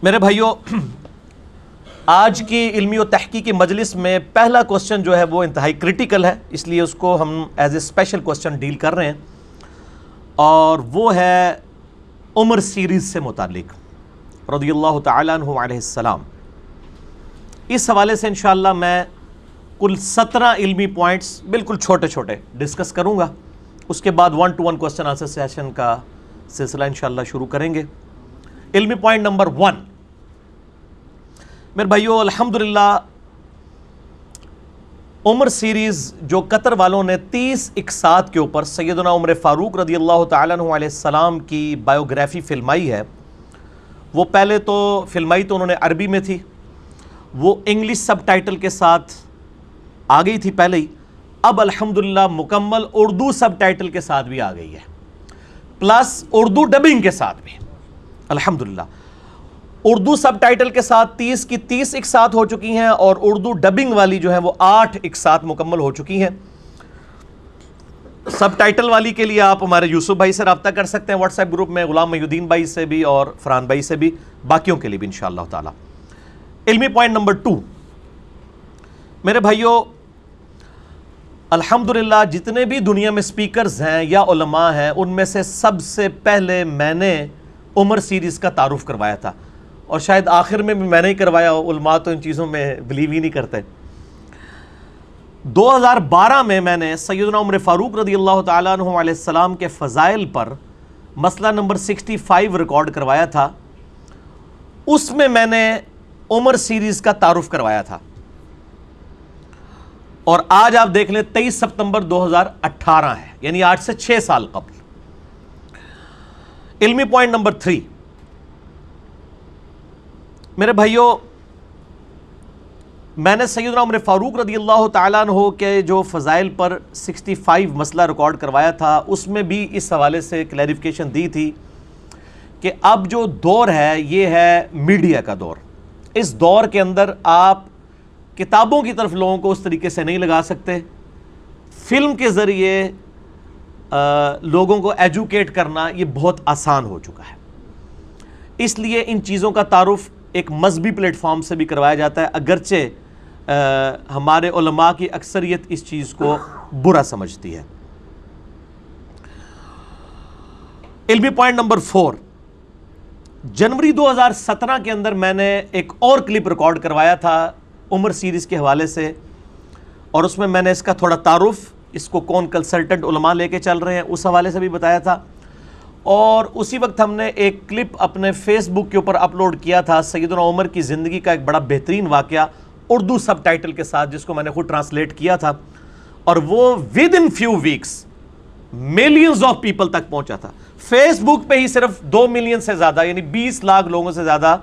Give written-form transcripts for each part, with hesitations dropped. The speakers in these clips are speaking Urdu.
میرے بھائیوں، آج کی علمی و تحقیقی مجلس میں پہلا کوسچن جو ہے وہ انتہائی کرٹیکل ہے، اس لیے اس کو ہم as a special question deal کر رہے ہیں، اور وہ ہے عمر سیریز سے متعلق رضی اللہ تعالیٰ عنہ علیہ السلام۔ اس حوالے سے انشاءاللہ میں کل 17 علمی پوائنٹس بالکل چھوٹے چھوٹے ڈسکس کروں گا، اس کے بعد 1 to 1 کوسچن آنسر سیشن کا سلسلہ انشاءاللہ شروع کریں گے۔ علمی پوائنٹ نمبر 1، میرے بھائیو، الحمدللہ عمر سیریز جو قطر والوں نے 30 اقساط کے اوپر سیدنا عمر فاروق رضی اللہ تعالیٰ عنہ علیہ السلام کی بایوگرافی فلمائی ہے، وہ پہلے تو فلمائی تو انہوں نے عربی میں تھی، وہ انگلش سب ٹائٹل کے ساتھ آ گئی تھی پہلے ہی، اب الحمدللہ مکمل اردو سب ٹائٹل کے ساتھ بھی آ گئی ہے، پلس اردو ڈبنگ کے ساتھ بھی الحمدللہ۔ اردو سب ٹائٹل کے ساتھ 30 کی 30 اقساط ہو چکی ہیں، اور اردو ڈبنگ والی جو ہے وہ 8 اقساط مکمل ہو چکی ہیں۔ سب ٹائٹل والی کے لیے آپ ہمارے یوسف بھائی سے رابطہ کر سکتے ہیں واٹس ایپ گروپ میں، غلام محی الدین بھائی سے بھی اور فرحان بھائی سے بھی، باقیوں کے لیے بھی انشاءاللہ تعالی۔ علمی پوائنٹ نمبر 2، میرے بھائیوں، الحمدللہ جتنے بھی دنیا میں سپیکرز ہیں یا علماء ہیں، ان میں سے سب سے پہلے میں نے عمر سیریز کا تعارف کروایا تھا، اور شاید آخر میں بھی میں نے ہی کروایا ہو، علماء تو ان چیزوں میں بلیو ہی نہیں کرتے۔ 2012 میں نے سیدنا عمر فاروق رضی اللہ تعالیٰ عنہ علیہ السلام کے فضائل پر مسئلہ نمبر 65 ریکارڈ کروایا تھا، اس میں نے عمر سیریز کا تعارف کروایا تھا، اور آج آپ دیکھ لیں 23 ستمبر 2018 ہے، یعنی آج سے 6 سال قبل۔ علمی پوائنٹ نمبر 3، میرے بھائیوں، میں نے سیدنا عمر فاروق رضی اللہ تعالیٰ عنہ کے جو فضائل پر 65 مسئلہ ریکارڈ کروایا تھا، اس میں بھی اس حوالے سے کلیریفیکیشن دی تھی کہ اب جو دور ہے یہ ہے میڈیا کا دور۔ اس دور کے اندر آپ کتابوں کی طرف لوگوں کو اس طریقے سے نہیں لگا سکتے، فلم کے ذریعے لوگوں کو ایجوکیٹ کرنا یہ بہت آسان ہو چکا ہے، اس لیے ان چیزوں کا تعارف ایک مذہبی پلیٹ فارم سے بھی کروایا جاتا ہے، اگرچہ ہمارے علماء کی اکثریت اس چیز کو برا سمجھتی ہے۔ علمی پوائنٹ نمبر 4، جنوری 2017 کے اندر میں نے ایک اور کلپ ریکارڈ کروایا تھا عمر سیریز کے حوالے سے، اور اس میں نے اس کا تھوڑا تعارف، اس کو کون کنسلٹنٹ علماء لے کے چل رہے ہیں، اس حوالے سے بھی بتایا تھا، اور اسی وقت ہم نے ایک کلپ اپنے فیس بک کے اوپر اپلوڈ کیا تھا سیدنا عمر کی زندگی کا ایک بڑا بہترین واقعہ اردو سب ٹائٹل کے ساتھ، جس کو میں نے خود ٹرانسلیٹ کیا تھا، اور وہ with in few weeks millions of people تک پہنچا تھا۔ فیس بک پہ ہی صرف 2 ملین سے زیادہ، یعنی 20 لاکھ لوگوں سے زیادہ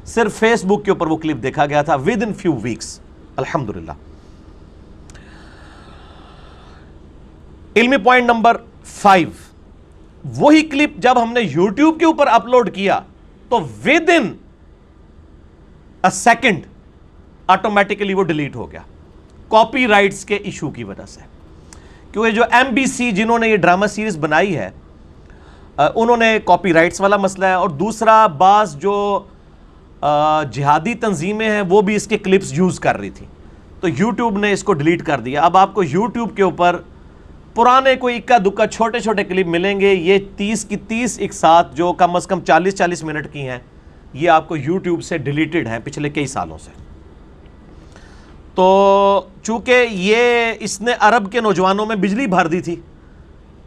صرف فیس بک کے اوپر وہ کلپ دیکھا گیا تھا ود ان فیو ویکس، الحمدللہ۔ علمی پوائنٹ نمبر 5، وہی کلپ جب ہم نے یوٹیوب کے اوپر اپلوڈ کیا تو with in a second automatically وہ ڈیلیٹ ہو گیا، کاپی رائٹس کے ایشو کی وجہ سے، کیونکہ جو MBC جنہوں نے یہ ڈرامہ سیریز بنائی ہے انہوں نے کاپی رائٹس والا مسئلہ ہے، اور دوسرا بعض جو جہادی تنظیمیں ہیں وہ بھی اس کے کلپس یوز کر رہی تھی، تو یوٹیوب نے اس کو ڈیلیٹ کر دیا۔ اب آپ کو یوٹیوب کے اوپر پرانے کوئی اکا دکا چھوٹے چھوٹے کلپ ملیں گے، یہ 30 کی 30 اقساط جو کم از کم 40 منٹ کی ہیں، یہ آپ کو یوٹیوب سے ڈیلیٹڈ ہیں پچھلے کئی سالوں سے۔ تو چونکہ یہ اس نے عرب کے نوجوانوں میں بجلی بھر دی تھی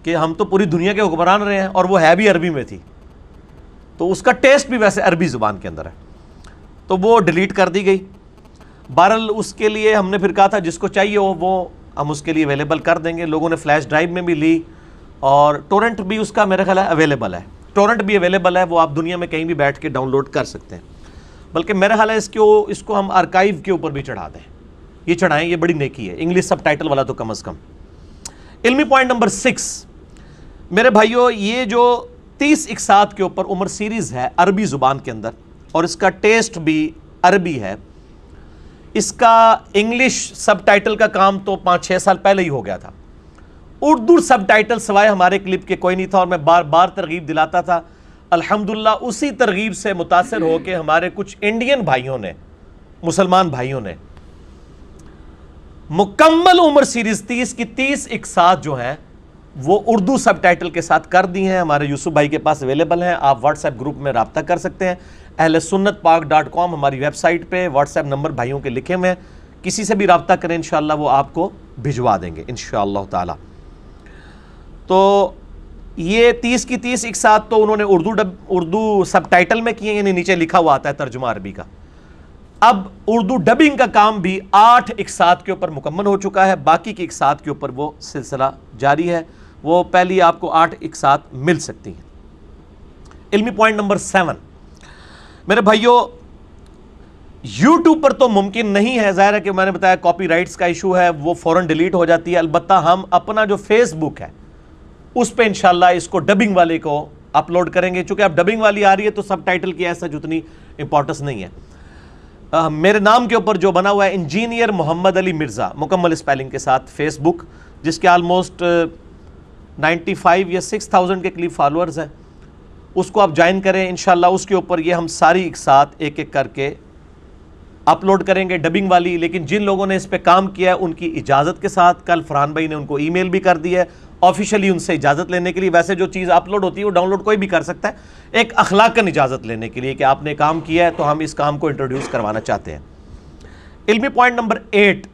کہ ہم تو پوری دنیا کے حکمران رہے ہیں، اور وہ ہے بھی عربی میں تھی، تو اس کا ٹیسٹ بھی ویسے عربی زبان کے اندر ہے، تو وہ ڈیلیٹ کر دی گئی۔ بہرحال اس کے لیے ہم نے پھر کہا تھا جس کو چاہیے ہو وہ ہم اس کے لیے اویلیبل کر دیں گے، لوگوں نے فلیش ڈرائیو میں بھی لی، اور ٹورنٹ بھی اس کا میرا خیال ہے اویلیبل ہے، ٹورنٹ بھی اویلیبل ہے، وہ آپ دنیا میں کہیں بھی بیٹھ کے ڈاؤن لوڈ کر سکتے ہیں، بلکہ میرا خیال ہے اس کو ہم آرکائیو کے اوپر بھی چڑھا دیں، یہ چڑھائیں، یہ بڑی نیکی ہے، انگلش سب ٹائٹل والا تو کم از کم۔ علمی پوائنٹ نمبر 6، میرے بھائیوں، یہ جو 30 اقساط کے اوپر عمر سیریز ہے عربی زبان کے اندر، اور اس کا ٹیسٹ بھی عربی ہے، اس کا انگلش سب ٹائٹل کا کام تو 5-6 سال پہلے ہی ہو گیا تھا، اردو سب ٹائٹل سوائے ہمارے کلپ کے کوئی نہیں تھا، اور میں بار بار ترغیب دلاتا تھا الحمدللہ اسی ترغیب سے متاثر ہو کے ہمارے کچھ انڈین بھائیوں نے، مسلمان بھائیوں نے مکمل عمر سیریز 30 کی 30 اقساط جو ہیں وہ اردو سب ٹائٹل کے ساتھ کر دی ہیں. ہمارے یوسف بھائی کے پاس اویلیبل ہیں. آپ واٹس ایپ گروپ میں رابطہ کر سکتے ہیں. ahlsunnatpak.com ہماری ویب سائٹ پہ واٹس ایپ نمبر بھائیوں کے لکھے ہوئے ہیں. کسی سے بھی رابطہ کریں انشاءاللہ وہ آپ کو بھجوا دیں گے انشاءاللہ تعالی. تو یہ 30 کی 30 اقساط تو انہوں نے اردو سب ٹائٹل میں کیے، یعنی نیچے لکھا ہوا آتا ہے ترجمہ عربی کا. اب اردو ڈبنگ کا کام بھی 8 اقساط کے اوپر مکمل ہو چکا ہے. باقی کی اقساط کے اوپر وہ سلسلہ جاری ہے. وہ پہلی آپ کو 8 اقساط مل سکتی ہیں. علمی پوائنٹ نمبر 7 میرے بھائیوں، یوٹیوب پر تو ممکن نہیں ہے، ظاہر ہے کہ میں نے بتایا کاپی رائٹس کا ایشو ہے، وہ فوراً ڈیلیٹ ہو جاتی ہے. البتہ ہم اپنا جو فیس بک ہے اس پہ انشاءاللہ اس کو ڈبنگ والے کو اپلوڈ کریں گے. چونکہ اب ڈبنگ والی آ رہی ہے تو سب ٹائٹل کی ایسا اتنی امپورٹنس نہیں ہے. میرے نام کے اوپر جو بنا ہوا ہے انجینئر محمد علی مرزا مکمل اسپیلنگ کے ساتھ فیس بک، جس کے آلموسٹ 95 یا 6000 کے قریب فالورز ہیں، اس کو آپ جوائن کریں انشاءاللہ. اس کے اوپر یہ ہم ساری اقساط ایک ایک کر کے اپلوڈ کریں گے ڈبنگ والی. لیکن جن لوگوں نے اس پہ کام کیا ہے ان کی اجازت کے ساتھ، کل فرحان بھائی نے ان کو ای میل بھی کر دی ہے آفیشلی ان سے اجازت لینے کے لیے. ویسے جو چیز اپلوڈ ہوتی ہے وہ ڈاؤن لوڈ کوئی بھی کر سکتا ہے، ایک اخلاقاً اجازت لینے کے لیے کہ آپ نے کام کیا ہے تو ہم اس کام کو انٹروڈیوس کروانا چاہتے ہیں. علمی پوائنٹ نمبر 8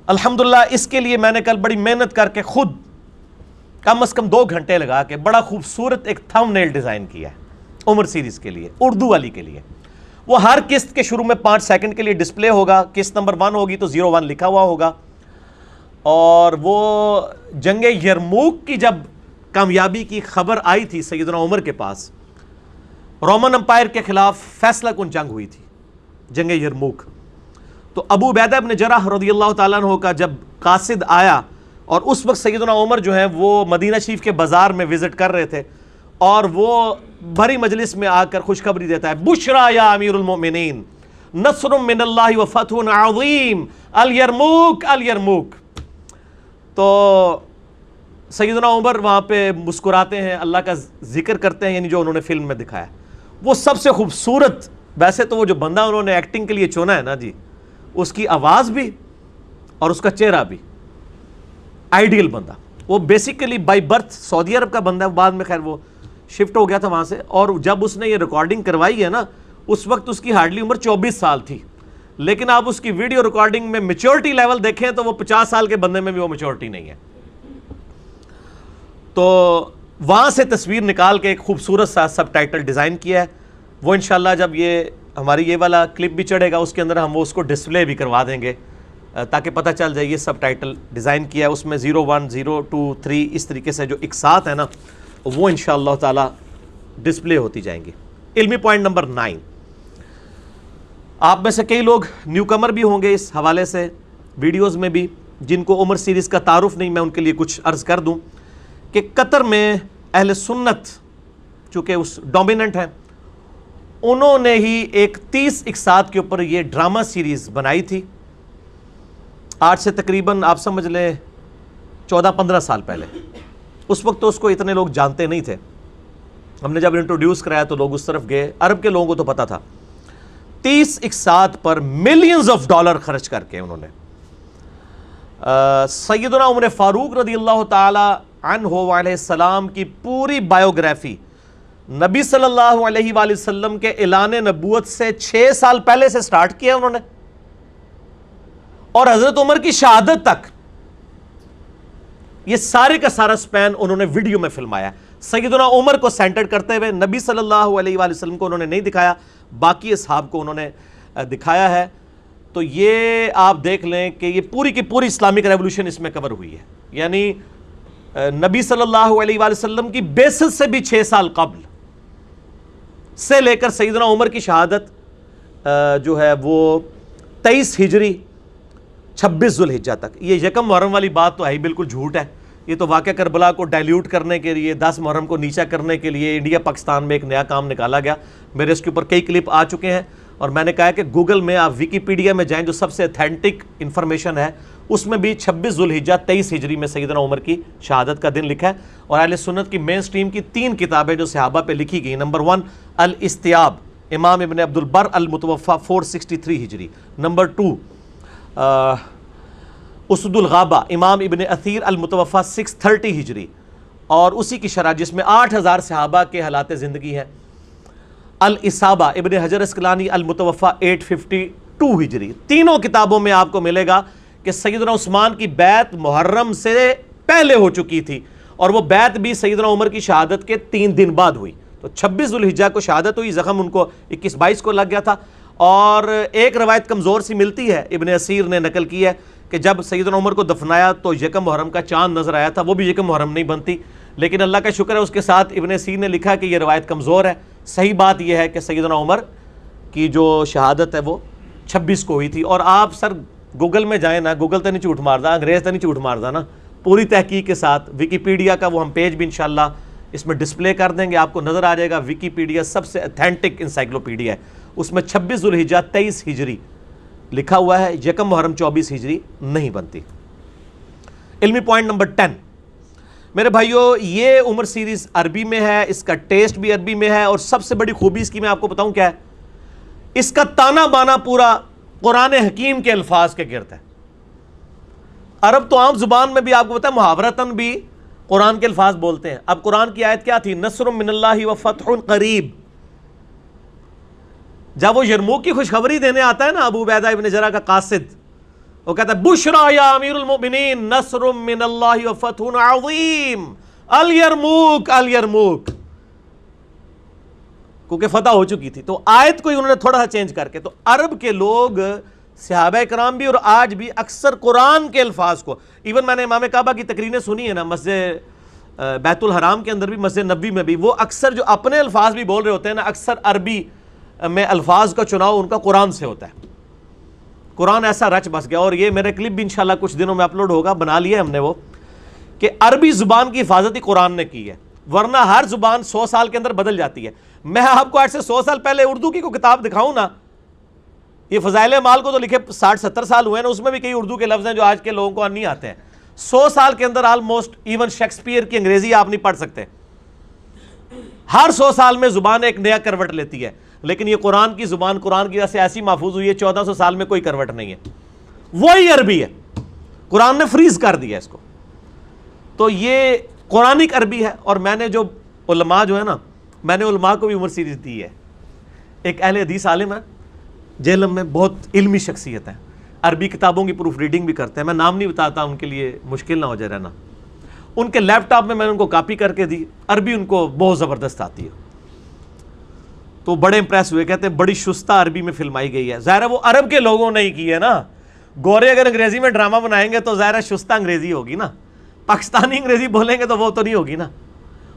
الحمدللہ اس کے لیے میں نے کل بڑی محنت کر کے خود کم از کم 2 گھنٹے لگا کے بڑا خوبصورت ایک تھم نیل ڈیزائن کیا ہے عمر سیریز کے لیے، اردو والی کے لیے. وہ ہر قسط کے شروع میں 5 سیکنڈ کے لیے ڈسپلے ہوگا. قسط نمبر 1 ہوگی تو 01 لکھا ہوا ہوگا. اور وہ جنگ یرموک کی جب کامیابی کی خبر آئی تھی سیدنا عمر کے پاس، رومن امپائر کے خلاف فیصلہ کن جنگ ہوئی تھی جنگ یرموک، تو ابو عبیدہ ابن جراح رضی اللہ تعالیٰ عنہ کا جب قاصد آیا، اور اس وقت سیدنا عمر جو ہیں وہ مدینہ شریف کے بازار میں وزٹ کر رہے تھے، اور وہ بھری مجلس میں آ کر خوشخبری دیتا ہے، بشرا یا امیر المؤمنین نصر من اللہ و فتح عظیم الیرموک الیرموک. تو سیدنا عمر وہاں پہ مسکراتے ہیں، اللہ کا ذکر کرتے ہیں، یعنی جو انہوں نے فلم میں دکھایا. وہ سب سے خوبصورت، ویسے تو وہ جو بندہ انہوں نے ایکٹنگ کے لیے چنا ہے نا جی، اس کی آواز بھی اور اس کا چہرہ بھی آئیڈیل بندہ. وہ بیسیکلی بائی برتھ سعودی عرب کا بندہ ہے، بعد میں خیر وہ شفٹ ہو گیا تھا وہاں سے. اور جب اس نے یہ ریکارڈنگ کروائی ہے نا، اس وقت اس کی ہارڈلی عمر 24 سال تھی. لیکن آپ اس کی ویڈیو ریکارڈنگ میں میچورٹی لیول دیکھیں تو وہ 50 سال کے بندے میں بھی وہ میچورٹی نہیں ہے. تو وہاں سے تصویر نکال کے ایک خوبصورت سا سب ٹائٹل ڈیزائن کیا ہے. وہ انشاءاللہ جب یہ ہماری یہ والا کلپ بھی چڑھے گا اس کے اندر ہم وہ اس کو ڈسپلے بھی کروا دیں گے تاکہ پتہ چل جائے یہ سب ٹائٹل ڈیزائن کیا ہے. اس میں 01 02 3 اس طریقے سے جو اقساط ہیں نا وہ انشاءاللہ تعالی ڈسپلے ہوتی جائیں گی. علمی پوائنٹ نمبر 9 آپ میں سے کئی لوگ نیو کمر بھی ہوں گے اس حوالے سے ویڈیوز میں بھی، جن کو عمر سیریز کا تعارف نہیں، میں ان کے لیے کچھ عرض کر دوں کہ قطر میں اہل سنت چونکہ اس ڈومیننٹ ہیں، انہوں نے ہی ایک 30 اقساط کے اوپر یہ ڈرامہ سیریز بنائی تھی. آج سے تقریباً آپ سمجھ لیں 14-15 سال پہلے. اس وقت تو اس کو اتنے لوگ جانتے نہیں تھے. ہم نے جب انٹروڈیوس کرایا تو لوگ اس طرف گئے، عرب کے لوگوں کو تو پتا تھا. 30 اقساط پر ملینز آف ڈالر خرچ کر کے انہوں نے سیدنا عمر فاروق رضی اللہ تعالی عنہ علیہ السلام کی پوری بایوگرافی نبی صلی اللہ علیہ وآلہ وسلم کے اعلان نبوت سے 6 سال پہلے سے سٹارٹ کیا انہوں نے، اور حضرت عمر کی شہادت تک یہ سارے کا سارا سپین انہوں نے ویڈیو میں فلمایا. سیدنا عمر کو سینٹر کرتے ہوئے، نبی صلی اللہ علیہ وآلہ وسلم کو انہوں نے نہیں دکھایا، باقی اصحاب کو انہوں نے دکھایا ہے. تو یہ آپ دیکھ لیں کہ یہ پوری کی پوری اسلامک ریولوشن اس میں کور ہوئی ہے. یعنی نبی صلی اللہ علیہ وآلہ وسلم کی بیسس سے بھی 6 سال قبل سے لے کر سیدنا عمر کی شہادت جو ہے وہ 23 ہجری 26 ذوالحجہ تک. یہ یکم محرم والی بات تو ہے ہی بالکل جھوٹ ہے. یہ تو واقعہ کربلا کو ڈائلیوٹ کرنے کے لیے، 10 محرم کو نیچا کرنے کے لیے انڈیا پاکستان میں ایک نیا کام نکالا گیا. میرے اس کے اوپر کئی کلپ آ چکے ہیں. اور میں نے کہا کہ گوگل میں آپ ویکیپیڈیا میں جائیں جو سب سے اتھینٹک انفارمیشن ہے اس میں بھی 26 ذوالحجہ 23 ہجری میں سیدنا عمر کی شہادت کا دن لکھا ہے. اور اہل سنت کی مین سٹریم کی 3 کتابیں جو صحابہ پہ لکھی گئی. نمبر 1 الاستیاب امام ابن عبد البر المتوفا 463 ہجری. نمبر 2 اسد الغابہ امام ابن اثیر المتوفا 630 ہجری اور اسی کی شرح جس میں 8000 صحابہ کے حالات زندگی ہیں. الاصابہ ابن حجر اسقلانی المتوفا 852 ہجری. تینوں کتابوں میں آپ کو ملے گا کہ سیدنا عثمان کی بیعت محرم سے پہلے ہو چکی تھی اور وہ بیعت بھی سیدنا عمر کی شہادت کے 3 دن بعد ہوئی. تو 26 ذوالحجہ کو شہادت ہوئی, زخم ان کو 21-22 کو لگ گیا تھا. اور ایک روایت کمزور سی ملتی ہے, ابن اسیر نے نقل کی ہے کہ جب سیدنا عمر کو دفنایا تو یکم محرم کا چاند نظر آیا تھا, وہ بھی یکم محرم نہیں بنتی. لیکن اللہ کا شکر ہے اس کے ساتھ ابن اسیر نے لکھا کہ یہ روایت کمزور ہے. صحیح بات یہ ہے کہ سیدنا عمر کی جو شہادت ہے وہ 26 کو ہوئی تھی. اور آپ سر گوگل میں جائیں نا, گوگل تو نہیں جھوٹ ماردا, انگریز تو نہیں جھوٹ ماردا نا, پوری تحقیق کے ساتھ ویکیپیڈیا کا وہ ہم پیج بھی انشاءاللہ اس میں ڈسپلے کر دیں گے, آپ کو نظر آ جائے گا. ویکیپیڈیا سب سے اتھینٹک انسائکلوپیڈیا ہے, اس میں 26 ذوالحجہ 23 ہجری لکھا ہوا ہے, یکم محرم 24 ہجری نہیں بنتی. علمی پوائنٹ نمبر 10 میرے بھائیو, یہ عمر سیریز عربی میں ہے, اس کا ٹیسٹ بھی عربی میں ہے اور سب سے بڑی خوبی اس کی میں آپ کو بتاؤں کیا ہے, اس کا تانا بانا پورا قرآن حکیم کے الفاظ کے گرد ہے. عرب تو عام زبان میں بھی آپ کو پتا ہے محاورتاً بھی قرآن کے الفاظ بولتے ہیں. اب قرآن کی آیت کیا تھی, نصر من اللہ و فتح قریب. جب وہ یرموک کی خوشخبری دینے آتا ہے نا ابو عبیدہ ابن جرح کا قاصد, وہ کہتا ہے بشرا یا امیر المؤمنین نصر من اللہ و فتح عظیم الیرموک الیرموک, کیونکہ فتح ہو چکی تھی. تو آیت کو انہوں نے تھوڑا سا چینج کر کے, تو عرب کے لوگ صحابہ کرام بھی اور آج بھی اکثر قرآن کے الفاظ کو, ایون میں نے امام کعبہ کی تقریریں سنی ہے نا, مسجد بیت الحرام کے اندر بھی مسجد نبوی میں بھی, وہ اکثر جو اپنے الفاظ بھی بول رہے ہوتے ہیں نا, اکثر عربی میں الفاظ کا چناؤ ان کا قرآن سے ہوتا ہے. قرآن ایسا رچ بس گیا. اور یہ میرے کلپ بھی انشاءاللہ کچھ دنوں میں اپلوڈ ہوگا, بنا لیا ہم نے وہ, کہ عربی زبان کی حفاظت ہی قرآن نے کی ہے, ورنہ ہر زبان 100 سال کے اندر بدل جاتی ہے. میں آپ کو آج سے 100 سال پہلے اردو کی کوئی کتاب دکھاؤں نا, یہ فضائل اعمال کو تو لکھے 60-70 سال ہوئے نا, اس میں بھی کئی اردو کے لفظ ہیں جو آج کے لوگوں کو نہیں آتے ہیں. 100 سال کے اندر آلموسٹ ایون شیکسپیئر کی انگریزی آپ نہیں پڑھ سکتے. ہر 100 سال میں زبان ایک نیا کروٹ لیتی ہے, لیکن یہ قرآن کی زبان قرآن کی وجہ سے ایسی محفوظ ہوئی ہے, 1400 سال میں کوئی کروٹ نہیں ہے, وہی عربی ہے. قرآن نے فریز کر دیا اس کو. تو یہ قرآنک عربی ہے. اور میں نے جو علماء جو ہے نا, میں نے علماء کو بھی عمر سیریز دی ہے. ایک اہل حدیث عالم ہے جہلم میں, بہت علمی شخصیت ہے, عربی کتابوں کی پروف ریڈنگ بھی کرتے ہیں. میں نام نہیں بتاتا ان کے لیے مشکل نہ ہو جائے رہنا. ان کے لیپ ٹاپ میں نے ان کو کاپی کر کے دی, عربی ان کو بہت زبردست آتی ہے. تو بڑے امپریس ہوئے, کہتے ہیں بڑی شستہ عربی میں فلمائی گئی ہے. ظاہر ہے وہ عرب کے لوگوں نے ہی کی ہے نا, گورے اگر انگریزی میں ڈرامہ بنائیں گے تو ظاہر ہے شستہ انگریزی ہوگی نا, پاکستانی انگریزی بولیں گے تو وہ تو نہیں ہوگی نا.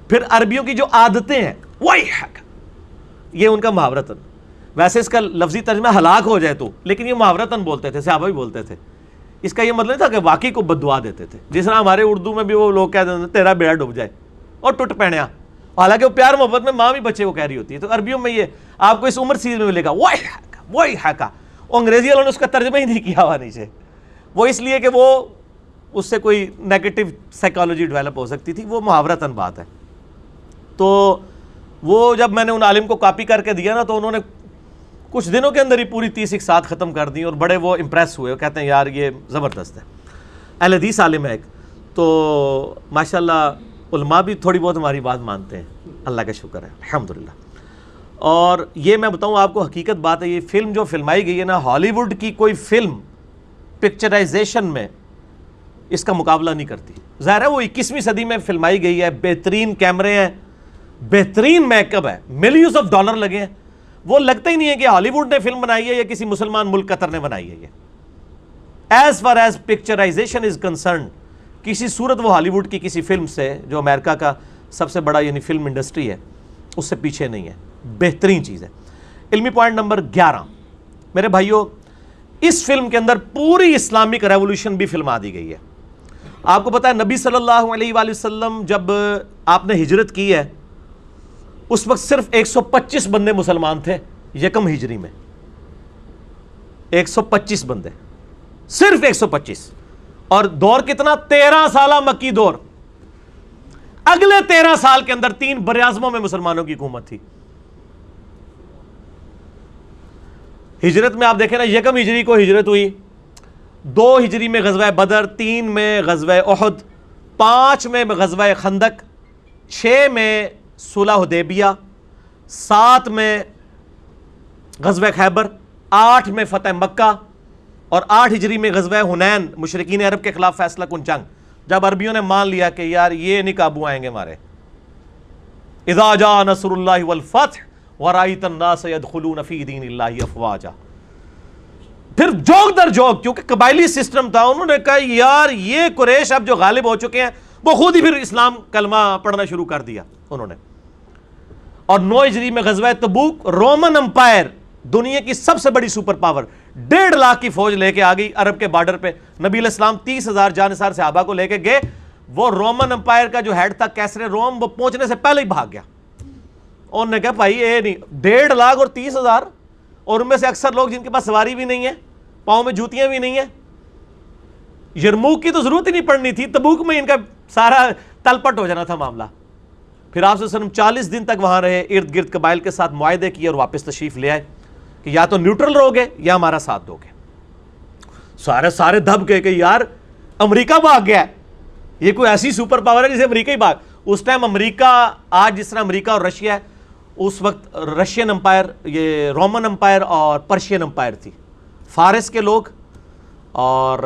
پھر عربیوں کی جو عادتیں ہیں وہی حق, یہ ان کا محاورتاً, ویسے اس کا لفظی ترجمہ ہلاک ہو جائے تو, لیکن یہ محاورتاً بولتے تھے, صحابہ بھی بولتے تھے. اس کا یہ مطلب نہیں تھا کہ واقعی کو بد دعا دیتے تھے, جس طرح ہمارے اردو میں بھی وہ لوگ کہہ دیتے ہیں تیرا بیڑا ڈوب جائے اور ٹوٹ پڑیا, حالانکہ وہ پیار محبت میں ماں بھی بچے کو کہہ رہی ہوتی ہے. تو عربیوں میں یہ آپ کو اس عمر سیریز میں ملے گا وہی حق وہی حق. انگریزی والوں نے اس کا ترجمہ ہی نہیں کیا ہوا نیچے, وہ اس لیے کہ وہ اس سے کوئی نیگیٹو سائیکالوجی ڈیولپ ہو سکتی تھی, وہ محاورتاً بات ہے. تو وہ جب میں نے ان عالم کو کاپی کر کے دیا نا, تو انہوں نے کچھ دنوں کے اندر ہی پوری 30 ساتھ ختم کر دی, اور بڑے وہ امپریس ہوئے, وہ کہتے ہیں یار یہ زبردست ہے. اہل حدیث عالم ہے ایک, تو ماشاءاللہ علماء بھی تھوڑی بہت ہماری بات مانتے ہیں, اللہ کا شکر ہے الحمدللہ. اور یہ میں بتاؤں آپ کو حقیقت بات ہے, یہ فلم جو فلمائی گئی ہے نا, ہالی ووڈ کی کوئی فلم پکچرائزیشن میں اس کا مقابلہ نہیں کرتی. ظاہر ہے وہ 21ویں صدی میں فلمائی گئی ہے, بہترین کیمرے ہیں, بہترین میک اپ ہے, ملینز آف ڈالر لگے ہیں. وہ لگتا ہی نہیں ہے کہ ہالی ووڈ نے فلم بنائی ہے یا کسی مسلمان ملک قطر نے بنائی ہے. یہ as far as picturisation is concerned, کسی صورت وہ ہالی ووڈ کی کسی فلم سے, جو امریکہ کا سب سے بڑا یعنی فلم انڈسٹری ہے, اس سے پیچھے نہیں ہے. بہترین چیز ہے. علمی پوائنٹ نمبر 11 میرے بھائیو, اس فلم کے اندر پوری اسلامک ریولوشن بھی فلما دی گئی ہے. آپ کو پتا ہے نبی صلی اللہ علیہ وآلہ وسلم جب آپ نے ہجرت کی ہے, اس وقت صرف 125 بندے مسلمان تھے یکم ہجری میں. 125 بندے, صرف 125. اور دور کتنا؟ 13 سالہ مکی دور. اگلے 13 سال کے اندر 3 براعظموں میں مسلمانوں کی حکومت تھی. ہجرت میں آپ دیکھیں نا, 1 ہجری کو ہجرت ہوئی, 2 ہجری میں غزوہ بدر, 3 میں غزوہ احد, 5 میں غزوہ خندق, 6 میں صلح حدیبیہ, 7 میں غزوہ خیبر, 8 میں فتح مکہ, اور 8 ہجری میں غزوہ حنین, مشرکین عرب کے خلاف فیصلہ کن جنگ, جب عربیوں نے مان لیا کہ یار یہ نہیں قابو آئیں گے ہمارے. اذا جاء نصر اللہ والفتح ورأیت الناس يدخلون فی دین اللہ افواجا. پھر جوگ در جوگ, کیونکہ قبائلی سسٹم تھا, انہوں نے کہا یار یہ قریش اب جو غالب ہو چکے ہیں, وہ خود ہی پھر اسلام کلمہ پڑھنا شروع کر دیا انہوں نے. اور 9 ہجری میں غزوہ تبوک, رومن امپائر دنیا کی سب سے بڑی سپر پاور 1.5 لاکھ کی فوج لے کے آ گئی عرب کے بارڈر پہ. نبی علیہ السلام 30,000 جانثار صحابہ کو لے کے گئے. وہ رومن امپائر کا جو ہیڈ تھا کیسر روم, وہ پہنچنے سے پہلے ہی بھاگ گیا. انہوں نے کہا بھائی یہ نہیں, 1.5 لاکھ اور 30,000, اور ان میں سے اکثر لوگ جن کے پاس سواری بھی نہیں ہے, پاؤں میں جوتیاں بھی نہیں ہیں. یرموک کی تو ضرورت ہی نہیں پڑنی تھی, تبوک میں ان کا سارا تلپٹ ہو جانا تھا معاملہ. پھر آپ صلی اللہ علیہ وسلم 40 دن تک وہاں رہے, ارد گرد قبائل کے ساتھ معاہدے کیے اور واپس تشریف لے آئے کہ یا تو نیوٹرل رہو گے یا ہمارا ساتھ دو گے. سارے دھب گئے کہ یار امریکہ بھاگ گیا ہے, یہ کوئی ایسی سپر پاور ہے جسے امریکہ ہی بھاگ. اس ٹائم امریکہ, آج جس طرح امریکہ اور رشیا ہے, اس وقت رشین امپائر, یہ رومن امپائر اور پرشین امپائر تھی. فارس کے لوگ اور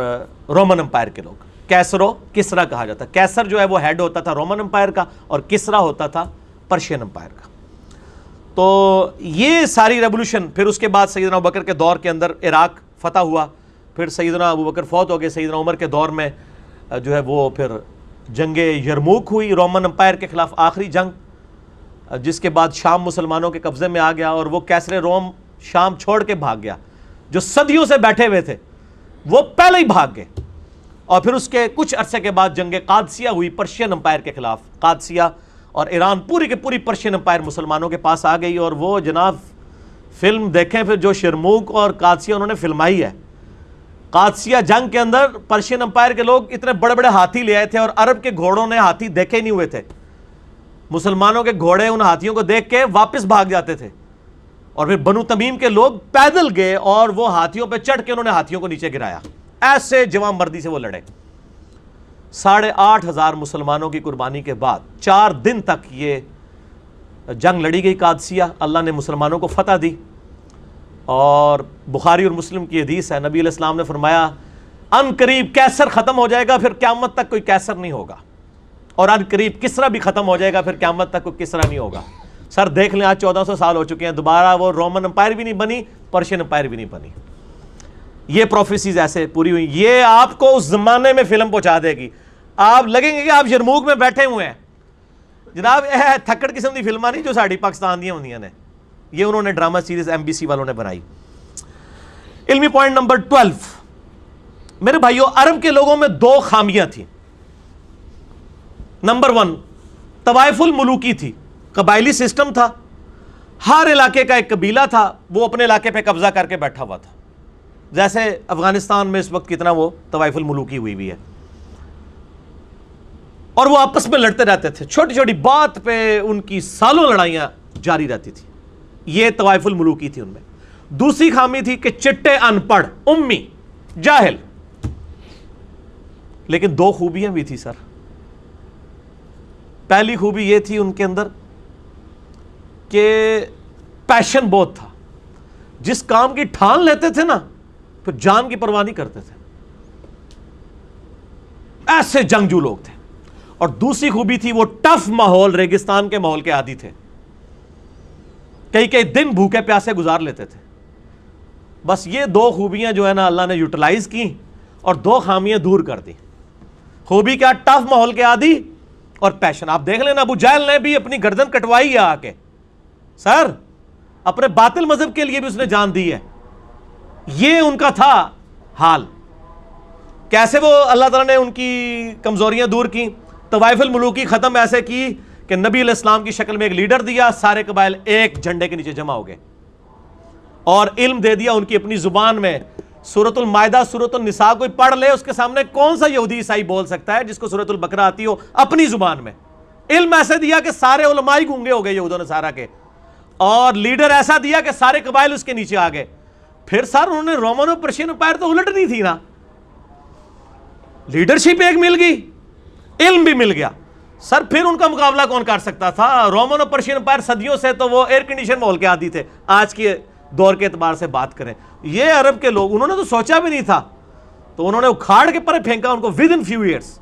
رومن امپائر کے لوگ, کیسرو کسرا کہا جاتا. کیسر جو ہے وہ ہیڈ ہوتا تھا رومن امپائر کا, اور کسرا ہوتا تھا پرشین امپائر کا. تو یہ ساری ریولوشن, پھر اس کے بعد سیدنا ابوبکر کے دور کے اندر عراق فتح ہوا, پھر سیدنا ابوبکر فوت ہو گئے, سیدنا عمر کے دور میں جو ہے وہ پھر جنگ یرموک ہوئی, رومن امپائر کے خلاف آخری جنگ, جس کے بعد شام مسلمانوں کے قبضے میں آ گیا, اور وہ کیسر روم شام چھوڑ کے بھاگ گیا. جو صدیوں سے بیٹھے ہوئے تھے وہ پہلے ہی بھاگ گئے. اور پھر اس کے کچھ عرصے کے بعد جنگ قادسیہ ہوئی پرشین امپائر کے خلاف. قادسیہ اور ایران پوری کے پوری پرشین امپائر مسلمانوں کے پاس آ گئی. اور وہ جناب فلم دیکھیں پھر, جو شرموک اور قادسیہ انہوں نے فلمائی ہے. قادسیہ جنگ کے اندر پرشین امپائر کے لوگ اتنے بڑے بڑے ہاتھی لے آئے تھے, اور عرب کے گھوڑوں نے ہاتھی دیکھے نہیں ہوئے تھے. مسلمانوں کے گھوڑے ان ہاتھیوں کو دیکھ کے واپس بھاگ جاتے تھے. اور پھر بنو تمیم کے لوگ پیدل گئے اور وہ ہاتھیوں پہ چڑھ کے انہوں نے ہاتھیوں کو نیچے گرایا. ایسے جواں مردی سے وہ لڑے. 8,500 مسلمانوں کی قربانی کے بعد 4 دن تک یہ جنگ لڑی گئی قادسیہ. اللہ نے مسلمانوں کو فتح دی. اور بخاری اور مسلم کی حدیث ہے, نبی علیہ السلام نے فرمایا ان قریب کیسر ختم ہو جائے گا, پھر قیامت تک کوئی کیسر نہیں ہوگا. اور ان قریب کسرا بھی ختم ہو جائے گا, پھر قیامت تک کوئی کسرا نہیں ہوگا. سر دیکھ لیں, آج 1400 سال ہو چکے ہیں, دوبارہ وہ رومن امپائر بھی نہیں بنی, پرشین امپائر بھی نہیں بنی. یہ پروفیسیز ایسے پوری ہوئی. یہ آپ کو اس زمانے میں فلم پہنچا دے گی. آپ لگیں گے کہ آپ یرموک میں بیٹھے ہوئے ہیں. جناب تھکڑ قسم کی فلمیں نہیں جو ساڑی پاکستان دیا ہوندیاں نے, یہ انہوں نے ڈرامہ سیریز MBC والوں نے بنائی. علمی پوائنٹ نمبر 12. میرے بھائیوں, عرب کے لوگوں میں 2 خامیاں تھیں. نمبر 1 طوائف الملوکی تھی, قبائلی سسٹم تھا. ہر علاقے کا ایک قبیلہ تھا, وہ اپنے علاقے پہ قبضہ کر کے بیٹھا ہوا تھا. جیسے افغانستان میں اس وقت کتنا وہ طوائف الملوکی ہوئی ہے, اور وہ آپس میں لڑتے رہتے تھے. چھوٹی چھوٹی بات پہ ان کی سالوں لڑائیاں جاری رہتی تھی. یہ طوائف الملوکی تھی ان میں. دوسری خامی تھی کہ چٹے, ان پڑھ, امی, جاہل. لیکن 2 خوبیاں بھی تھی سر. پہلی خوبی یہ تھی ان کے اندر کہ پیشن بہت تھا. جس کام کی ٹھان لیتے تھے نا, پھر جان کی پرواہ نہیں کرتے تھے. ایسے جنگجو لوگ تھے. اور دوسری خوبی تھی وہ ٹف ماحول, ریگستان کے ماحول کے عادی تھے. کئی دن بھوکے پیاسے گزار لیتے تھے. بس یہ 2 خوبیاں جو ہے نا اللہ نے یوٹیلائز کی, اور 2 خامیاں دور کر دی. خوبی کیا؟ ٹف ماحول کے عادی اور پیشن. آپ دیکھ لینا, ابو جہل نے بھی اپنی گردن کٹوائی ہے آ کے. سر اپنے باطل مذہب کے لیے بھی اس نے جان دی ہے. یہ ان کا تھا حال. کیسے وہ اللہ تعالیٰ نے ان کی کمزوریاں دور کی. طوائف الملوکی ختم ایسے کی کہ نبی علیہ السلام کی شکل میں ایک لیڈر دیا, سارے قبائل ایک جھنڈے کے نیچے جمع ہو گئے. اور علم دے دیا ان کی اپنی زبان میں. سورۃ المائدہ سورۃ النساء کوئی پڑھ لے اس کے سامنے کون سا یہودی عیسائی بول سکتا ہے جس کو سورۃ البقرہ آتی ہو اپنی زبان میں. علم ایسے دیا کہ سارے علماء ہی گونگے ہو گئے یہود و نصارہ کے, اور لیڈر ایسا دیا کہ سارے قبائل اس کے نیچے آ گئے. پھر سر انہوں نے رومن اور پرشین امپائر تو الٹ نہیں تھی نا, لیڈرشپ ایک مل گئی, علم بھی مل گیا. سر پھر ان کا مقابلہ کون کر سکتا تھا؟ رومن اور پرشین امپائر صدیوں سے تو وہ ایئر کنڈیشن ماحول کے عادی تھے. آج کے دور کے اعتبار سے بات کریں, یہ عرب کے لوگ انہوں نے تو سوچا بھی نہیں تھا, تو انہوں نے اکھاڑ کے پرے پھینکا ان کو ود ان فیو ایئرس.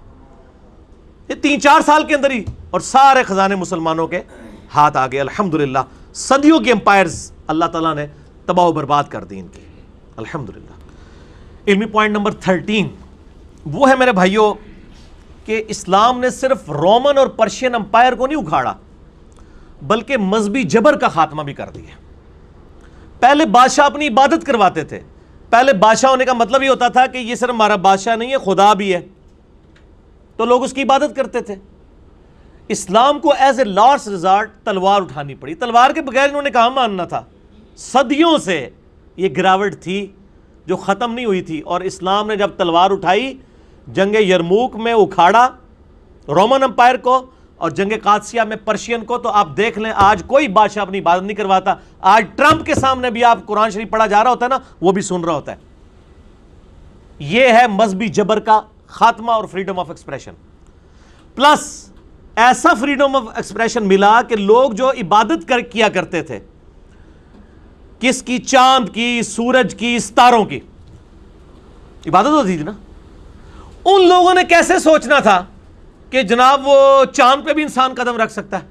یہ 3-4 سال کے اندر ہی اور سارے خزانے مسلمانوں کے ہاتھ آ گئے. الحمدللہ صدیوں کے امپائرز اللہ تعالیٰ نے تباہ و برباد کر دی ان کی, الحمدللہ. علمی پوائنٹ نمبر 13 وہ ہے میرے بھائیوں کہ اسلام نے صرف رومن اور پرشین امپائر کو نہیں اکھاڑا بلکہ مذہبی جبر کا خاتمہ بھی کر دیا. پہلے بادشاہ اپنی عبادت کرواتے تھے. پہلے بادشاہ ہونے کا مطلب یہ ہوتا تھا کہ یہ صرف ہمارا بادشاہ نہیں ہے, خدا بھی ہے, تو لوگ اس کی عبادت کرتے تھے. اسلام کو ایز اے لاسٹ ریزارٹ تلوار اٹھانی پڑی. تلوار کے بغیر انہوں نے کہاں ماننا تھا؟ صدیوں سے یہ گراوٹ تھی جو ختم نہیں ہوئی تھی, اور اسلام نے جب تلوار اٹھائی جنگ یرموک میں اکھاڑا رومن امپائر کو, اور جنگ قادسیہ میں پرشین کو. تو آپ دیکھ لیں آج کوئی بادشاہ اپنی عبادت نہیں کرواتا. آج ٹرمپ کے سامنے بھی آپ قرآن شریف پڑھا جا رہا ہوتا ہے نا, وہ بھی سن رہا ہوتا ہے. یہ ہے مذہبی جبر کا خاتمہ اور فریڈم آف ایکسپریشن. پلس ایسا فریڈم آف ایکسپریشن ملا کہ لوگ جو عبادت کیا کرتے تھے, کس کی؟ چاند کی, سورج کی, ستاروں کی عبادت ہوتی تھی نا. ان لوگوں نے کیسے سوچنا تھا کہ جناب وہ چاند پہ بھی انسان قدم رکھ سکتا ہے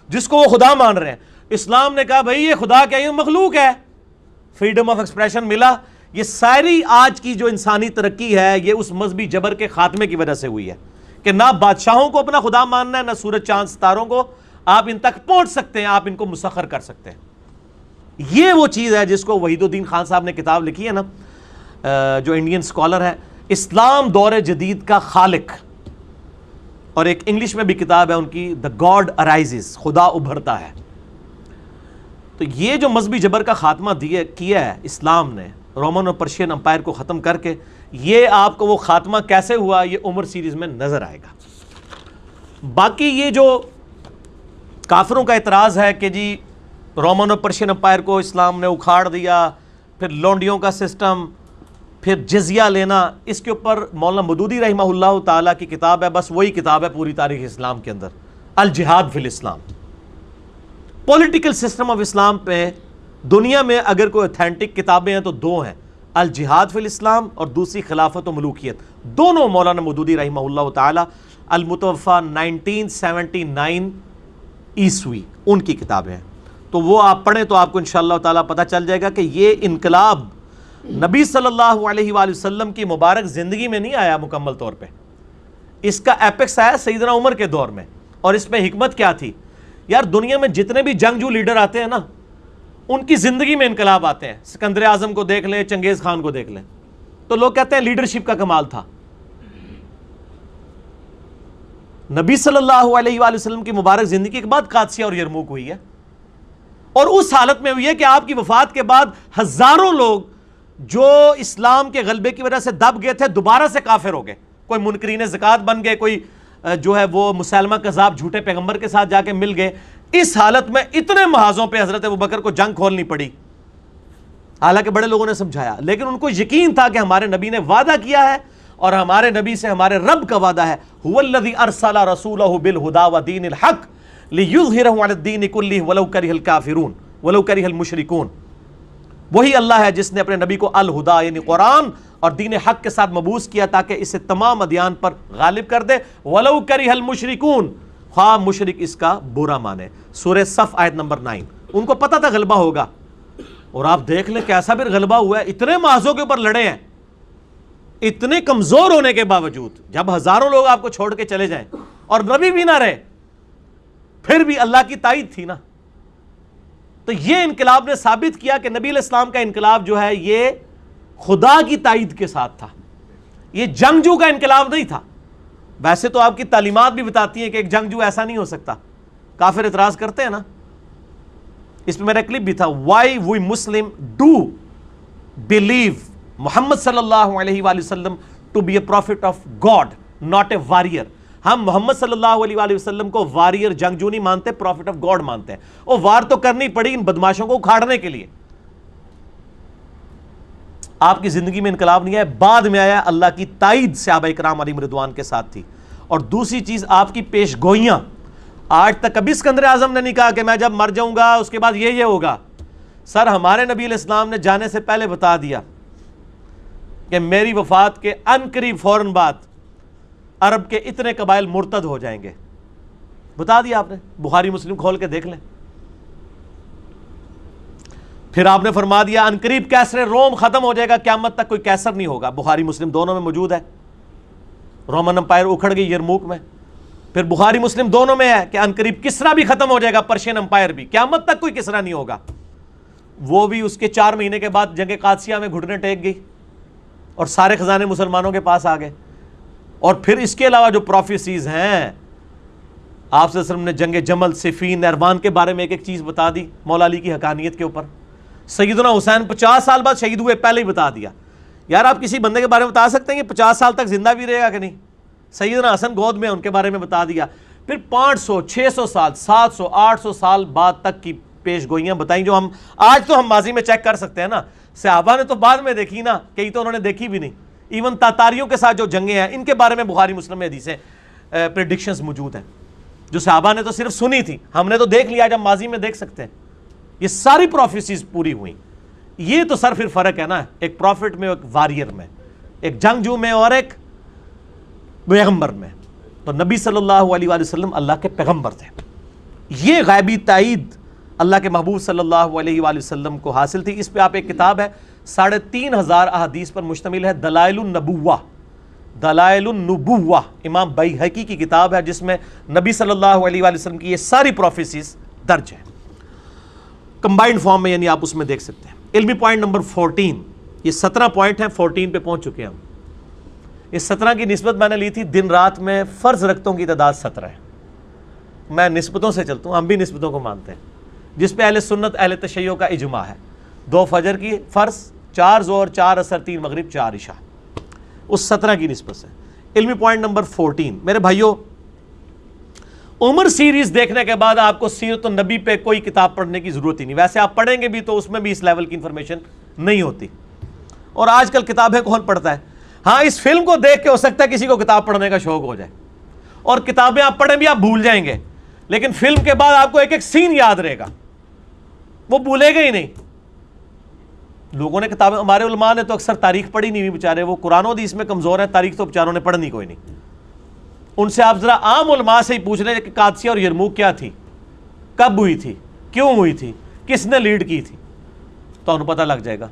جس کو وہ خدا مان رہے ہیں. اسلام نے کہا بھائی یہ خدا کیا, یہ مخلوق ہے. فریڈم آف ایکسپریشن ملا. یہ ساری آج کی جو انسانی ترقی ہے یہ اس مذہبی جبر کے خاتمے کی وجہ سے ہوئی ہے کہ نہ بادشاہوں کو اپنا خدا ماننا ہے, نہ سورج چاند ستاروں کو. آپ ان تک پہنچ سکتے ہیں, آپ ان کو مسخر کر سکتے ہیں. یہ وہ چیز ہے جس کو وحید الدین خان صاحب نے کتاب لکھی ہے نا, جو انڈین اسکالر ہے, اسلام دور جدید کا خالق, اور ایک انگلش میں بھی کتاب ہے ان کی, دا گاڈ ارائزز, خدا ابھرتا ہے. تو یہ جو مذہبی جبر کا خاتمہ کیا ہے اسلام نے رومن اور پرشین امپائر کو ختم کر کے, یہ آپ کو وہ خاتمہ کیسے ہوا یہ عمر سیریز میں نظر آئے گا. باقی یہ جو کافروں کا اعتراض ہے کہ جی رومن اور پرشین امپائر کو اسلام نے اکھاڑ دیا, پھر لونڈیوں کا سسٹم, پھر جزیہ لینا, اس کے اوپر مولانا مودودی رحمہ اللہ تعالیٰ کی کتاب ہے, بس وہی کتاب ہے پوری تاریخ اسلام کے اندر, الجہاد فی الاسلام. پولیٹیکل سسٹم آف اسلام پہ دنیا میں اگر کوئی اوتھینٹک کتابیں ہیں تو 2 ہیں, الجہاد فی الاسلام اور دوسری خلافت و ملوکیت. دونوں مولانا مودودی رحمہ اللہ تعالیٰ, المتوفہ 1979 عیسوی, ان کی کتابیں ہیں. تو وہ آپ پڑھیں تو آپ کو انشاءاللہ تعالیٰ پتہ چل جائے گا کہ یہ انقلاب نبی صلی اللہ علیہ وآلہ وسلم کی مبارک زندگی میں نہیں آیا مکمل طور پہ. اس کا ایپکس آیا سیدنا عمر کے دور میں. اور اس میں حکمت کیا تھی؟ یار دنیا میں جتنے بھی جنگجو لیڈر آتے ہیں نا, ان کی زندگی میں انقلاب آتے ہیں. سکندر اعظم کو دیکھ لیں, چنگیز خان کو دیکھ لیں, تو لوگ کہتے ہیں لیڈرشپ کا کمال تھا. نبی صلی اللہ علیہ وآلہ وسلم کی مبارک زندگی کے بعد قادسیہ اور یرموک ہوئی ہے, اور اس حالت میں ہوئی ہے کہ آپ کی وفات کے بعد ہزاروں لوگ جو اسلام کے غلبے کی وجہ سے دب گئے تھے دوبارہ سے کافر ہو گئے. کوئی منکرین زکوٰۃ بن گئے, کوئی جو ہے وہ مسلمہ کذاب جھوٹے پیغمبر کے ساتھ جا کے مل گئے. اس حالت میں اتنے محاذوں پہ حضرت ابوبکر کو جنگ کھولنی پڑی, حالانکہ بڑے لوگوں نے سمجھایا, لیکن ان کو یقین تھا کہ ہمارے نبی نے وعدہ کیا ہے, اور ہمارے نبی سے ہمارے رب کا وعدہ ہے, هو الذی ارسل رسولہ بالہدی ودین الحق لیظہرہ علی الدین کلہ ولو کرہ الکافرون ولو کرہ المشرکون. وہی اللہ ہے جس نے اپنے نبی کو الہدا یعنی قرآن اور دین حق کے ساتھ مبعوث کیا تاکہ اسے تمام ادیان پر غالب کر دے, ولو کرہ المشرکون, خواہ مشرک اس کا برا مانے. سورہ صف آیت نمبر 9. ان کو پتہ تھا غلبہ ہوگا, اور آپ دیکھ لیں کیسا بھی غلبہ ہوا ہے. اتنے محاذوں کے اوپر لڑے ہیں, اتنے کمزور ہونے کے باوجود. جب ہزاروں لوگ آپ کو چھوڑ کے چلے جائیں اور نبی بھی نہ رہے, پھر بھی اللہ کی تائید تھی نا. تو یہ انقلاب نے ثابت کیا کہ نبی علیہ السلام کا انقلاب جو ہے یہ خدا کی تائید کے ساتھ تھا, یہ جنگجو کا انقلاب نہیں تھا. ویسے تو آپ کی تعلیمات بھی بتاتی ہیں کہ ایک جنگجو ایسا نہیں ہو سکتا. کافر اعتراض کرتے ہیں نا, اس پہ میرا کلپ بھی تھا, why we Muslim do believe Muhammad صلی اللہ علیہ وآلہ وسلم to be a prophet of God not a warrior. ہم محمد صلی اللہ علیہ وآلہ وسلم کو وارئر, جنگجو نہیں مانتے, پروفٹ آف گاڈ مانتے ہیں. اور وار تو کرنی پڑی ان بدماشوں کو اکھاڑنے کے لیے. آپ کی زندگی میں انقلاب نہیں آیا, بعد میں آیا, اللہ کی تائید صحابہ کرام علیہم رضوان کے ساتھ تھی. اور دوسری چیز آپ کی پیش گوئیاں, آج تک کبھی سکندر اعظم نے نہیں کہا کہ میں جب مر جاؤں گا اس کے بعد یہ ہوگا. سر ہمارے نبی علیہ السلام نے جانے سے پہلے بتا دیا کہ میری وفات کے ان قریب فوراً بعد عرب کے اتنے قبائل مرتد ہو جائیں گے. بتا دیا آپ نے, بخاری مسلم کھول کے دیکھ لیں. پھر آپ نے فرما دیا ان قریب کیسر روم ختم ہو جائے گا, قیامت تک کوئی کیسر نہیں ہوگا. بخاری مسلم دونوں میں موجود ہے. رومن امپائر اکھڑ گئی یرموک میں. پھر بخاری مسلم دونوں میں ہے کہ ان قریب کسرا بھی ختم ہو جائے گا, پرشین امپائر بھی, قیامت تک کوئی کسرا نہیں ہوگا. وہ بھی اس کے 4 مہینے کے بعد جنگ قادسیہ میں گھٹنے ٹیک گئی اور سارے خزانے مسلمانوں کے پاس آ گئے. اور پھر اس کے علاوہ جو پروفیسیز ہیں, آپ صلی اللہ علیہ وسلم نے جنگ جمل, صفین, نہروان کے بارے میں ایک ایک چیز بتا دی مولا علی کی حقانیت کے اوپر. سیدنا حسین 50 سال بعد شہید ہوئے, پہلے ہی بتا دیا. یار آپ کسی بندے کے بارے میں بتا سکتے ہیں کہ 50 سال تک زندہ بھی رہے گا کہ نہیں؟ سیدنا حسن گود میں, ان کے بارے میں بتا دیا. پھر 500 600 سال 700 800 سال بعد تک کی پیش گوئیاں بتائیں, جو ہم آج تو ہم ماضی میں چیک کر سکتے ہیں نا. صحابہ نے تو بعد میں دیکھی نا, کئی تو انہوں نے دیکھی بھی نہیں. ایون تاتاریوں کے ساتھ جو جنگیں ہیں ان کے بارے میں بخاری مسلم میں حدیثیں پریڈکشنز موجود ہیں, جو صحابہ نے تو صرف سنی تھی, ہم نے تو دیکھ لیا, جب ماضی میں دیکھ سکتے ہیں. یہ ساری پروفیسیز پوری ہوئیں. یہ تو سر پھر فرق ہے نا, ایک پروفٹ میں, ایک وارئر میں, ایک جنگجو میں اور ایک پیغمبر میں. تو نبی صلی اللہ علیہ وآلہ وسلم اللہ کے پیغمبر تھے. یہ غیبی تائید اللہ کے محبوب صلی اللہ علیہ وآلہ وسلم کو حاصل تھی. اس پہ آپ ایک کتاب ہے 3500 احادیث پر مشتمل ہے, دلائل النبوہ, دلائل النبوہ, امام بیہقی کی کتاب ہے, جس میں نبی صلی اللہ علیہ وآلہ وسلم کی یہ ساری پروفیسیز درج ہیں کمبائنڈ فارم میں, یعنی آپ اس میں دیکھ سکتے ہیں. علمی پوائنٹ نمبر 14, یہ 17 پوائنٹ ہیں, 14 پہ پہنچ چکے ہیں ہم. اس 17 کی نسبت میں نے لی تھی, دن رات میں فرض رکھتوں کی تعداد 17 ہے. میں نسبتوں سے چلتا ہوں, ہم بھی نسبتوں کو مانتے ہیں, جس پہ اہل سنت اہل تشیع کا اجماع ہے. 2 فجر کی فرض, 4 ظہر, 4 عصر, 3 مغرب, 4 عشاء, اس 17 کی نسبت سے. علمی پوائنٹ نمبر 14, میرے بھائیوں, عمر سیریز دیکھنے کے بعد آپ کو سیرت النبی پہ کوئی کتاب پڑھنے کی ضرورت ہی نہیں. ویسے آپ پڑھیں گے بھی تو اس میں بھی اس لیول کی انفارمیشن نہیں ہوتی, اور آج کل کتابیں کون پڑھتا ہے. ہاں, اس فلم کو دیکھ کے ہو سکتا ہے کسی کو کتاب پڑھنے کا شوق ہو جائے, اور کتابیں آپ پڑھیں بھی آپ بھول جائیں گے, لیکن فلم کے بعد آپ کو ایک ایک سین یاد رہے گا, وہ بھولے گا ہی نہیں. لوگوں نے کتابیں, ہمارے علماء نے تو اکثر تاریخ پڑھی نہیں ہوئی بیچارے, وہ قرآن و حدیث میں کمزور ہیں, تاریخ تو بیچاروں نے پڑھنی کوئی نہیں. ان سے آپ ذرا عام علماء سے ہی پوچھ لیں کہ قادسیہ اور یرموک کیا تھی, کب ہوئی تھی, کیوں ہوئی تھی, کس نے لیڈ کی تھی, تو انہیں پتہ لگ جائے گا.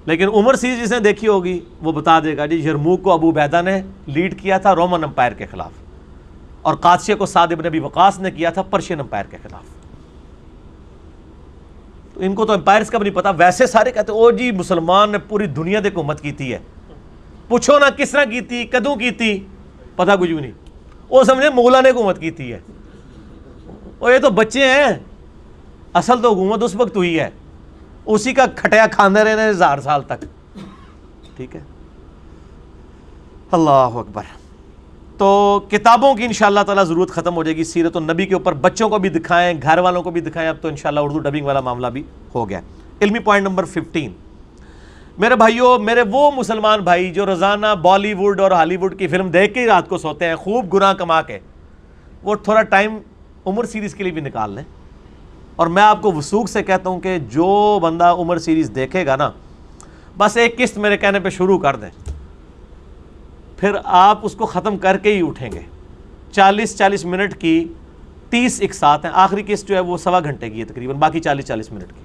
لیکن عمر سیریز جس نے دیکھی ہوگی وہ بتا دے گا جی یرموک کو ابو عبیدہ نے لیڈ کیا تھا رومن امپائر کے خلاف, اور قادسیہ کو سعد بن ابی وقاص نے کیا تھا پرشین امپائر کے خلاف. تو ان کو تو امپائرز کا بھی نہیں پتا. ویسے سارے کہتے او جی مسلمان نے پوری دنیا دے حکومت کی تھی ہے, پوچھو نا کس طرح کی تھی, کدوں کی تھی, پتہ کچھ بھی نہیں. وہ سمجھے مغلوں نے حکومت کی تھی ہے, اور یہ تو بچے ہیں, اصل تو حکومت اس وقت ہوئی ہے, اسی کا کھٹیا کھاندے رہنے 1000 سال تک. ٹھیک ہے, اللہ اکبر. تو کتابوں کی انشاءاللہ تعالی ضرورت ختم ہو جائے گی سیرت النبی کے اوپر. بچوں کو بھی دکھائیں, گھر والوں کو بھی دکھائیں. اب تو انشاءاللہ اردو ڈبنگ والا معاملہ بھی ہو گیا. علمی پوائنٹ نمبر 15, میرے بھائیوں, میرے وہ مسلمان بھائی جو روزانہ بالی ووڈ اور ہالی ووڈ کی فلم دیکھ کے ہی رات کو سوتے ہیں خوب گناہ کما کے, وہ تھوڑا ٹائم عمر سیریز کے لیے بھی نکال لیں. اور میں آپ کو وثوق سے کہتا ہوں کہ جو بندہ عمر سیریز دیکھے گا نا, بس ایک قسط میرے کہنے پہ شروع کر دیں, پھر آپ اس کو ختم کر کے ہی اٹھیں گے. 40 منٹ کی 30 اقساط ہیں, آخری قسط جو ہے وہ 1.25 گھنٹے کی ہے تقریباً, باقی 40 منٹ کی.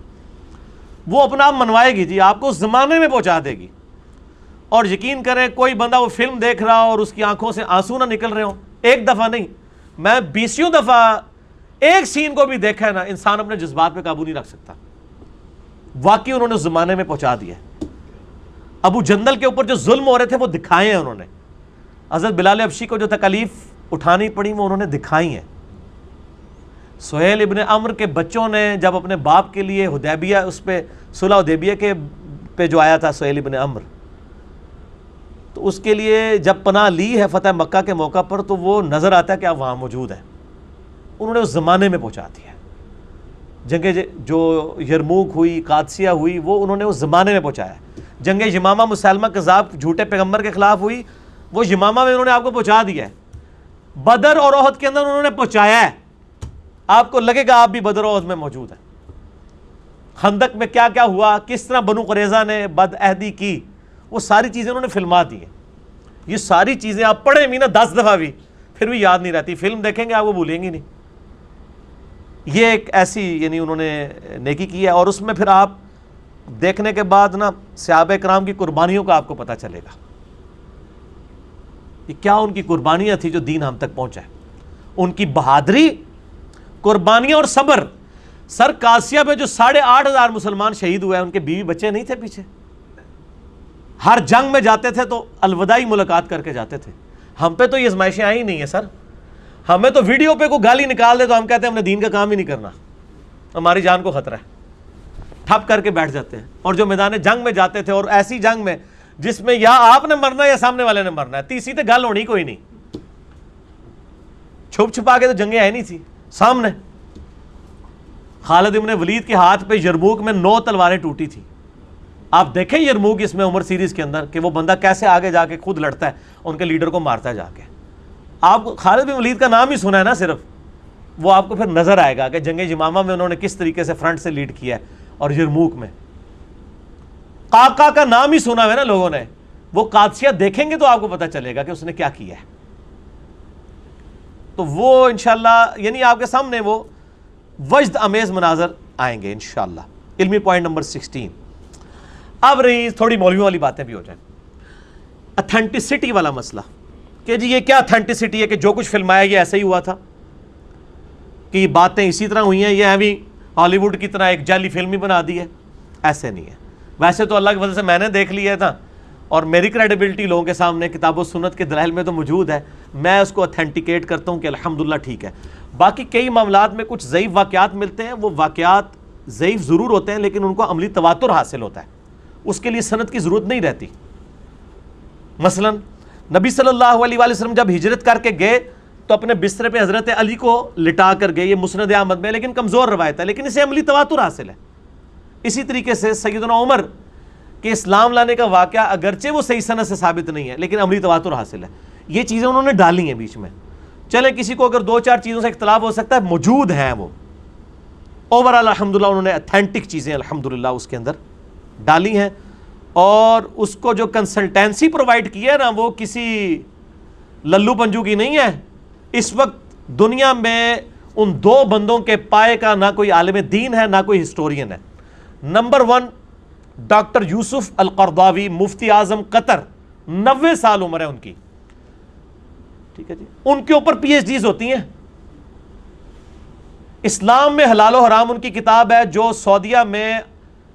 وہ اپنا آپ منوائے گی جی, آپ کو اس زمانے میں پہنچا دے گی. اور یقین کریں کوئی بندہ وہ فلم دیکھ رہا اور اس کی آنکھوں سے آنسو نہ نکل رہے ہوں, ایک دفعہ نہیں, میں 20 دفعہ ایک سین کو بھی دیکھا ہے نا, انسان اپنے جذبات پہ قابو نہیں رکھ سکتا. واقعی انہوں نے اس زمانے میں پہنچا دیا. ابو جندل کے اوپر جو ظلم ہو رہے تھے وہ دکھائے ہیں انہوں نے. حضرت بلال حبشی کو جو تکالیف اٹھانی پڑی وہ انہوں نے دکھائی ہیں. سہیل ابن عمر کے بچوں نے جب اپنے باپ کے لیے حدیبیہ اس پہ صلح حدیبیہ کے پہ جو آیا تھا سہیل ابن عمر، تو اس کے لیے جب پناہ لی ہے فتح مکہ کے موقع پر، تو وہ نظر آتا ہے کہ آپ وہاں موجود ہیں. انہوں نے اس زمانے میں پہنچا دیا. جنگ جو یرموک ہوئی، قادسیہ ہوئی، وہ انہوں نے اس زمانے میں پہنچایا. جنگ یمامہ مسیلمہ کذاب جھوٹے پیغمبر کے خلاف ہوئی، وہ یمامہ میں انہوں نے آپ کو پہنچا دیا ہے. بدر اور احد کے اندر انہوں نے پہنچایا ہے. آپ کو لگے گا آپ بھی بدر و احد میں موجود ہیں. خندق میں کیا کیا ہوا، کس طرح بنو قریظہ نے بد عہدی کی، وہ ساری چیزیں انہوں نے فلما دی ہیں. یہ ساری چیزیں آپ پڑھیں بھی نا 10 دفعہ بھی، پھر بھی یاد نہیں رہتی. فلم دیکھیں گے آپ وہ بھولیں گے نہیں. یہ ایک ایسی یعنی انہوں نے نیکی کی ہے. اور اس میں پھر آپ دیکھنے کے بعد نا صحابہ کرام کی قربانیوں کا آپ کو پتہ چلے گا کہ کیا ان کی قربانیاں تھی جو دین ہم تک پہنچا ہے. ان کی بہادری، قربانیاں اور صبر. سر قادسیہ پہ جو 8,500 مسلمان شہید ہوئے ہیں، ان کے بیوی بچے نہیں تھے پیچھے؟ ہر جنگ میں جاتے تھے تو الوداعی ملاقات کر کے جاتے تھے. ہم پہ تو یہ ازمائشیں آئی نہیں ہیں سر. ہمیں تو ویڈیو پہ کوئی گالی نکال دے تو ہم کہتے ہیں ہم نے دین کا کام ہی نہیں کرنا، ہماری جان کو خطرہ ہے، ٹھپ کر کے بیٹھ جاتے ہیں. اور جو میدان جنگ میں جاتے تھے، اور ایسی جنگ میں جس میں یا آپ نے مرنا ہے یا سامنے والے نے مرنا ہے، تیسری تو گل ہونی کوئی نہیں. چھپ چھپا کے تو جنگیں آئی نہیں تھی سامنے. خالد ابن ولید کے ہاتھ پہ یرموک میں 9 تلواریں ٹوٹی تھی. آپ دیکھیں یرموک اس میں عمر سیریز کے اندر کہ وہ بندہ کیسے آگے جا کے خود لڑتا ہے، ان کے لیڈر کو مارتا ہے جا کے. آپ خالد بن ولید کا نام ہی سنا ہے نا صرف، وہ آپ کو پھر نظر آئے گا کہ جنگ یمامہ میں انہوں نے کس طریقے سے فرنٹ سے لیڈ کیا ہے. اور یرموک میں قعقاع کا نام ہی سنا ہے نا لوگوں نے. وہ قادسیہ دیکھیں گے تو آپ کو پتہ چلے گا کہ اس نے کیا کیا ہے. تو وہ انشاءاللہ یعنی آپ کے سامنے وہ وجد امیز مناظر آئیں گے انشاءاللہ. علمی پوائنٹ نمبر 16. اب رہی تھوڑی مولویوں والی باتیں بھی ہو جائیں. اتھینٹسٹی والا مسئلہ کہ جی یہ کیا اتھینٹسٹی ہے کہ جو کچھ فلمایا یہ ایسا ہی ہوا تھا، کہ یہ باتیں اسی طرح ہوئی ہیں، یہ ابھی ہالی ووڈ کی طرح ایک جعلی فلم ہی بنا دی ہے. ایسے نہیں ہے. ویسے تو اللہ کی وجہ سے میں نے دیکھ لیا تھا اور میری کریڈیبلٹی لوگوں کے سامنے کتاب و سنت کے دلائل میں تو موجود ہے. میں اس کو اتھینٹیکیٹ کرتا ہوں کہ الحمدللہ ٹھیک ہے. باقی کئی معاملات میں کچھ ضعیف واقعات ملتے ہیں، وہ واقعات ضعیف ضرور ہوتے ہیں لیکن ان کو عملی تواتر حاصل ہوتا ہے، اس کے لیے سند کی ضرورت نہیں رہتی. مثلا نبی صلی اللہ علیہ وآلہ وسلم جب ہجرت کر کے گئے تو اپنے بستر پہ حضرت علی کو لٹا کر گئے. یہ مسند احمد میں لیکن کمزور روایت ہے، لیکن اسے عملی تواتر حاصل ہے. اسی طریقے سے سیدنا عمر کے اسلام لانے کا واقعہ اگرچہ وہ صحیح سند سے ثابت نہیں ہے لیکن عملی تواتر حاصل ہے. یہ چیزیں انہوں نے ڈالی ہیں بیچ میں. چلے کسی کو اگر 2-4 چیزوں سے اختلاف ہو سکتا ہے، موجود ہیں وہ. اوورآل الحمدللہ انہوں نے اتھینٹک چیزیں الحمدللہ اس کے اندر ڈالی ہیں. اور اس کو جو کنسلٹینسی پرووائڈ کی ہے نا، وہ کسی للو پنجو کی نہیں ہے. اس وقت دنیا میں ان 2 بندوں کے پائے کا نہ کوئی عالم دین ہے نہ کوئی ہسٹورین ہے. نمبر 1 ڈاکٹر یوسف القرضاوی، مفتی اعظم قطر، 90 سال عمر ہے ان کی. ٹھیک ہے جی. ان کے اوپر پی ایچ ڈیز ہوتی ہیں. اسلام میں حلال و حرام ان کی کتاب ہے جو سعودیہ میں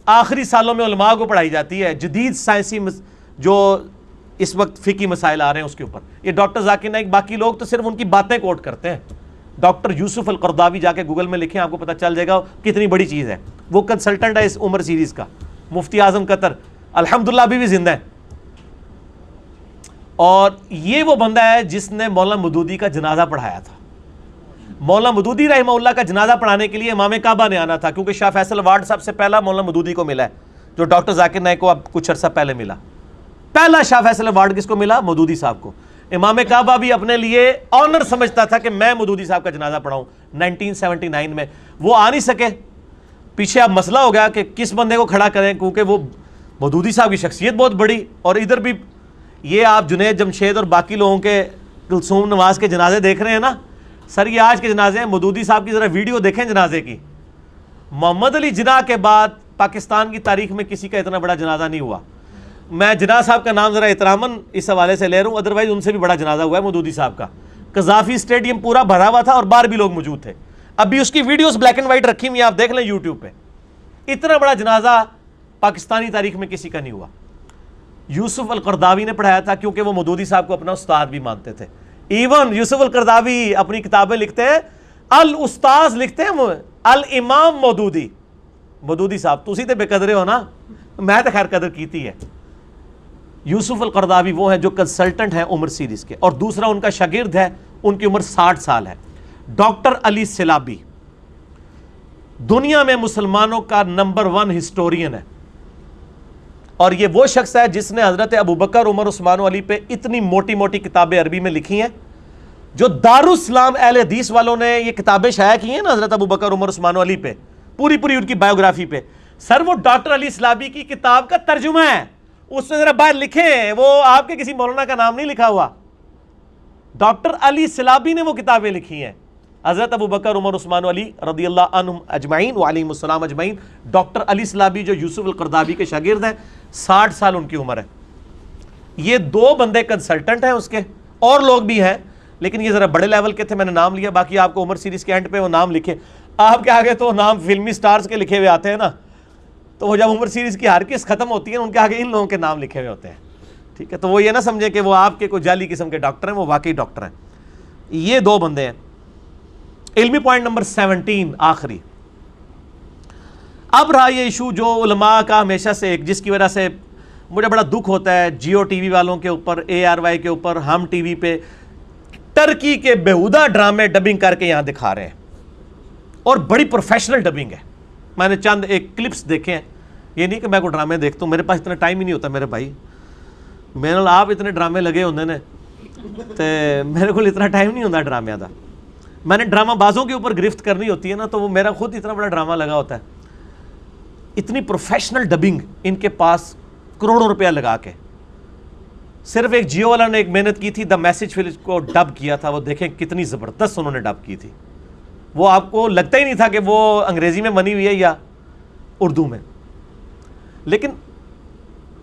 آخری سالوں میں علماء کو پڑھائی جاتی ہے. جدید سائنسی جو اس وقت فقہی مسائل آ رہے ہیں اس کے اوپر یہ ڈاکٹر ذاکر نائک، باقی لوگ تو صرف ان کی باتیں کوٹ کرتے ہیں. ڈاکٹر یوسف القرضاوی جا کے گوگل میں لکھیں، آپ کو پتہ چل جائے گا کتنی بڑی چیز ہے. وہ کنسلٹنٹ ہے اس عمر سیریز کا. مفتی اعظم قطر الحمدللہ ابھی بھی زندہ ہے. اور یہ وہ بندہ ہے جس نے مولانا مودودی کا جنازہ پڑھایا تھا. مولانا مودودی رحمہ اللہ کا جنازہ پڑھانے کے لیے امام کعبہ نے آنا تھا، کیونکہ شاہ فیصل ایوارڈ سب سے پہلا مولانا مودودی کو ملا ہے، جو ڈاکٹر ذاکر نائک کو اب کچھ عرصہ پہلے ملا. پہلا شاہ فیصل ایوارڈ کس کو ملا؟ مودودی صاحب کو. امام کعبہ بھی اپنے لیے آنر سمجھتا تھا کہ میں مودودی صاحب کا جنازہ پڑھاؤں. 1979 میں وہ آ نہیں سکے. پیچھے اب مسئلہ ہو گیا کہ کس بندے کو کھڑا کریں، کیونکہ وہ مودودی صاحب کی شخصیت بہت بڑی. اور ادھر بھی یہ آپ جنید جمشید اور باقی لوگوں کے کلثوم نواز کے جنازے دیکھ رہے ہیں نا سر، یہ آج کے جنازے ہیں. مودودی صاحب کی ذرا ویڈیو دیکھیں جنازے کی. محمد علی جناح کے بعد پاکستان کی تاریخ میں کسی کا اتنا بڑا جنازہ نہیں ہوا. میں جناح صاحب کا نام ذرا احتراماً اس حوالے سے لے رہا ہوں، ادروائز ان سے بھی بڑا جنازہ ہوا ہے مودودی صاحب کا. قذافی اسٹیڈیم پورا بھرا ہوا تھا اور باہر بھی لوگ موجود تھے. ابھی اس کی ویڈیوز بلیک اینڈ وائٹ رکھی ہوئی ہیں، آپ دیکھ لیں یوٹیوب پہ. اتنا بڑا جنازہ پاکستانی تاریخ میں کسی کا نہیں ہوا. یوسف القرضاوی نے پڑھایا تھا کیونکہ وہ مودودی صاحب کو اپنا استاد بھی مانتے تھے. ایون یوسف القرضاوی اپنی کتابیں لکھتے ہیں الاستاذ لکھتے ہیں الامام مودودی. مودودی صاحب تسی تے بے قدرے ہو نا, میں تو خیر قدر کیتی ہے. یوسف القرداوی وہ ہیں جو کنسلٹنٹ ہیں عمر سیریز کے, اور دوسرا ان کا شاگرد ہے, ان کی عمر 60 سال ہے, ڈاکٹر علی سلابی. دنیا میں مسلمانوں کا نمبر 1 ہسٹورین ہے, اور یہ وہ شخص ہے جس نے حضرت ابوبکر, عمر, عثمان و علی پہ اتنی موٹی موٹی کتابیں عربی میں لکھی ہیں. جو دارالاسلام اہل حدیث والوں نے یہ کتابیں شائع کی ہیں نا حضرت ابوبکر, عمر, عثمان و علی پہ, پوری پوری ان کی بایوگرافی پہ, سر وہ ڈاکٹر علی سلابی کی کتاب کا ترجمہ ہے. اس میں ذرا باہر لکھیں, وہ آپ کے کسی مولانا کا نام نہیں لکھا ہوا. ڈاکٹر علی سلابی نے وہ کتابیں لکھی ہیں. حضرت ابوبکر, عمر, عثمان و علی رضی اللہ عنہم اجمعین وعلیہم السلام اجمعین. ڈاکٹر علی سلابی جو یوسف القرداوی کے شاگرد ہیں, 60 سال ان کی عمر ہے. یہ 2 بندے کنسلٹنٹ ہیں اس کے, اور لوگ بھی ہیں لیکن یہ ذرا بڑے لیول کے تھے, میں نے نام لیا. باقی آپ کو عمر سیریز کے اینڈ پہ وہ نام لکھے, آپ کے آگے تو نام فلمی سٹارز کے لکھے ہوئے آتے ہیں نا, تو وہ جب عمر سیریز کی ہر کس ختم ہوتی ہے ان کے آگے ان لوگوں کے نام لکھے ہوئے ہوتے ہیں. ٹھیک ہے, تو وہ یہ نہ سمجھیں کہ وہ آپ کے کوئی جعلی قسم کے ڈاکٹر ہیں, وہ واقعی ڈاکٹر ہیں. یہ 2 بندے ہیں. علمی پوائنٹ نمبر 17 آخری. اب رہا یہ ایشو جو علماء کا ہمیشہ سے ایک, جس کی وجہ سے مجھے بڑا دکھ ہوتا ہے جیو ٹی وی والوں کے اوپر, ARY کے اوپر, ہم ٹی وی پہ ٹرکی کے بیہودہ ڈرامے ڈبنگ کر کے یہاں دکھا رہے ہیں, اور بڑی پروفیشنل ڈبنگ ہے. میں نے چند ایک کلپس دیکھے ہیں, یہ نہیں کہ میں کوئی ڈرامے دیکھتا ہوں, میرے پاس اتنا ٹائم ہی نہیں ہوتا میرے بھائی. میرے نال آپ اتنے ڈرامے لگے ہوندے نے تے میرے کو اتنا ٹائم نہیں ہوتا ڈرامے دا. میں نے ڈرامہ بازوں کے اوپر گرفت کرنی ہوتی ہے نا, تو وہ میرا خود اتنا بڑا ڈرامہ لگا ہوتا ہے. اتنی پروفیشنل ڈبنگ ان کے پاس, کروڑوں روپیہ لگا کے. صرف ایک جیو والا نے ایک محنت کی تھی, دا میسج فلم کو ڈب کیا تھا. وہ دیکھیں کتنی زبردست انہوں نے ڈب کی تھی. وہ آپ کو لگتا ہی نہیں تھا کہ وہ انگریزی میں بنی ہوئی ہے یا اردو میں. لیکن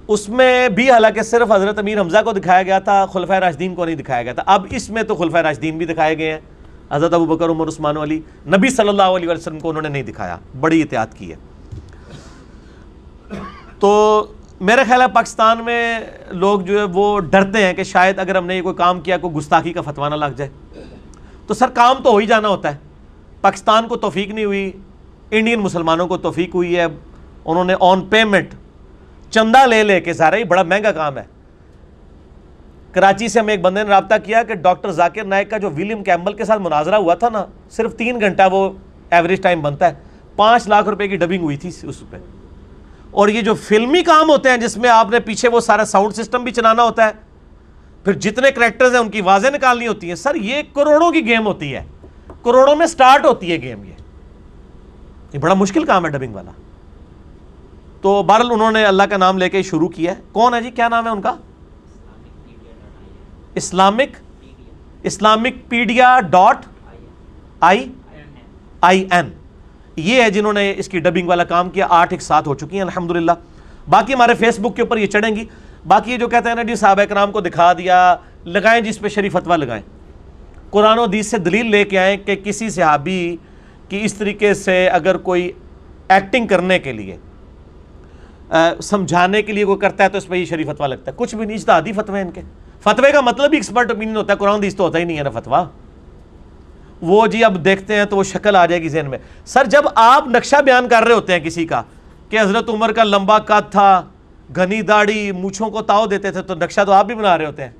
اس میں بھی حالانکہ صرف حضرت امیر حمزہ کو دکھایا گیا تھا, خلفائے راشدین کو نہیں دکھایا گیا تھا. اب اس میں تو خلفائے راشدین بھی دکھائے گئے ہیں, حضرت ابوبکر, عمر, عثمان و علی. نبی صلی اللہ علیہ وسلم کو انہوں نے نہیں دکھایا, بڑی احتیاط کی ہے. تو میرا خیال ہے پاکستان میں لوگ جو ہے وہ ڈرتے ہیں کہ شاید اگر ہم نے یہ کوئی کام کیا کوئی گستاخی کا فتویٰ نہ لگ جائے. تو سر کام تو ہو ہی جانا ہوتا ہے. پاکستان کو توفیق نہیں ہوئی, انڈین مسلمانوں کو توفیق ہوئی ہے. انہوں نے آن پیمنٹ چندہ لے لے کے, سارا ہی بڑا مہنگا کام ہے. کراچی سے ہمیں ایک بندے نے رابطہ کیا کہ ڈاکٹر ذاکر نائک کا جو ولیم کیمبل کے ساتھ مناظرہ ہوا تھا نا, صرف 3 گھنٹہ وہ ایوریج ٹائم بنتا ہے, 5 لاکھ روپے کی ڈبنگ ہوئی تھی اس پہ. اور یہ جو فلمی کام ہوتے ہیں جس میں آپ نے پیچھے وہ سارا ساؤنڈ سسٹم بھی چلانا ہوتا ہے, پھر جتنے کریکٹرز ہیں ان کی آوازیں نکالنی ہوتی ہیں, سر یہ کروڑوں کی گیم ہوتی ہے, کروڑوں میں سٹارٹ ہوتی ہے گیم. یہ بڑا مشکل کام ہے ڈبنگ والا. تو بہرحال انہوں نے اللہ کا نام لے کے شروع کیا ہے. کون ہے جی, کیا نام ہے ان کا؟ islamic.pedia.in. یہ ہے جنہوں نے اس کی ڈبنگ والا کام کیا. 8 ایک ساتھ ہو چکی ہیں الحمدللہ. باقی ہمارے فیس بک کے اوپر یہ چڑھیں گی. باقی یہ جو کہتے ہیں نا جی صحابہ کرام کو دکھا دیا, لگائیں جس پہ شریف فتویٰ لگائیں. قرآن و حدیث سے دلیل لے کے آئیں کہ کسی صحابی کی اس طریقے سے اگر کوئی ایکٹنگ کرنے کے لیے, سمجھانے کے لیے کوئی کرتا ہے تو اس پہ یہ شریف فتویٰ لگتا ہے. کچھ بھی نہیں, اجتہادی فتوے ہیں ان کے. فتوے کا مطلب ہی ایکسپرٹ اوپینین ہوتا ہے, قرآن حدیث تو ہوتا ہی نہیں ہے نا فتویٰ. وہ جی اب دیکھتے ہیں تو وہ شکل آ جائے گی ذہن میں. سر جب آپ نقشہ بیان کر رہے ہوتے ہیں کسی کا کہ حضرت عمر کا لمبا قد تھا, گھنی داڑھی, مونچھوں کو تاؤ دیتے تھے, تو نقشہ تو آپ بھی بنا رہے ہوتے ہیں,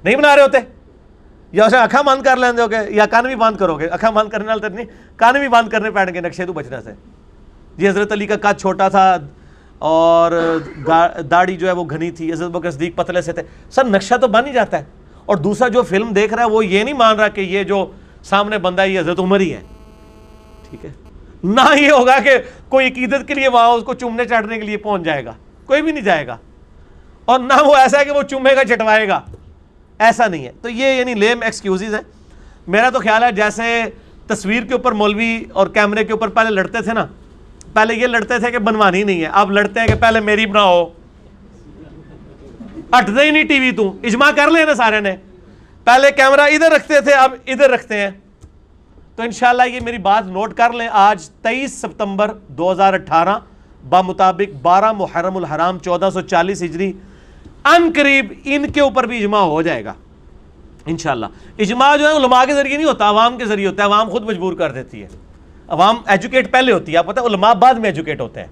نہیں بنا رہے ہوتے؟ یا اسے اکھاں بند کر لیں گے یا کان بھی بند کرو گے؟ اکھاں بند کرنے والے نہیں, کان بھی بند کرنے پڑیں گے نقشے تو بچنے سے. جی حضرت علی کا قد چھوٹا تھا اور داڑھی جو ہے وہ گھنی تھی, حضرت بکر صدیق پتلے سے تھے. سر نقشہ تو بن ہی جاتا ہے. اور دوسرا جو فلم دیکھ رہا ہے وہ یہ نہیں مان رہا کہ یہ جو سامنے بندہ ہے یہ حضرت عمر ہی ہے. ٹھیک ہے, نہ یہ ہوگا کہ کوئی عقیدت کے لیے وہاں اس کو چومنے چاٹنے کے لیے پہنچ جائے گا, کوئی بھی نہیں جائے گا. اور نہ وہ ایسا ہے کہ وہ چومے گا چٹوائے گا, ایسا نہیں ہے. تو یہ یعنی لیم ایکسکیوزز ہیں. میرا تو خیال ہے جیسے تصویر کے اوپر مولوی اور کیمرے کے اوپر پہلے لڑتے تھے نا, پہلے یہ لڑتے تھے کہ بنوانی نہیں ہے, اب لڑتے ہیں کہ پہلے میری بناؤ. ہٹتے ہی نہیں ٹی وی, تو اجماع کر لیں نا سارے نے. پہلے کیمرہ ادھر رکھتے تھے, اب ادھر رکھتے ہیں. تو انشاءاللہ یہ میری بات نوٹ کر لیں. آج 23 سپتمبر 2018 بمطابق 12 محرم الحرام 1440 ہجری, ان قریب ان کے اوپر بھی اجماع ہو جائے گا. انشاءاللہ اجماع جو ہے علماء کے ذریعے نہیں ہوتا، عوام کے ذریعے ہوتا ہے، عوام خود مجبور کر دیتی ہے، عوام ایجوکیٹ پہلے ہوتی ہے، آپ پتہ ہے علماء بعد میں ایجوکیٹ ہوتے ہیں.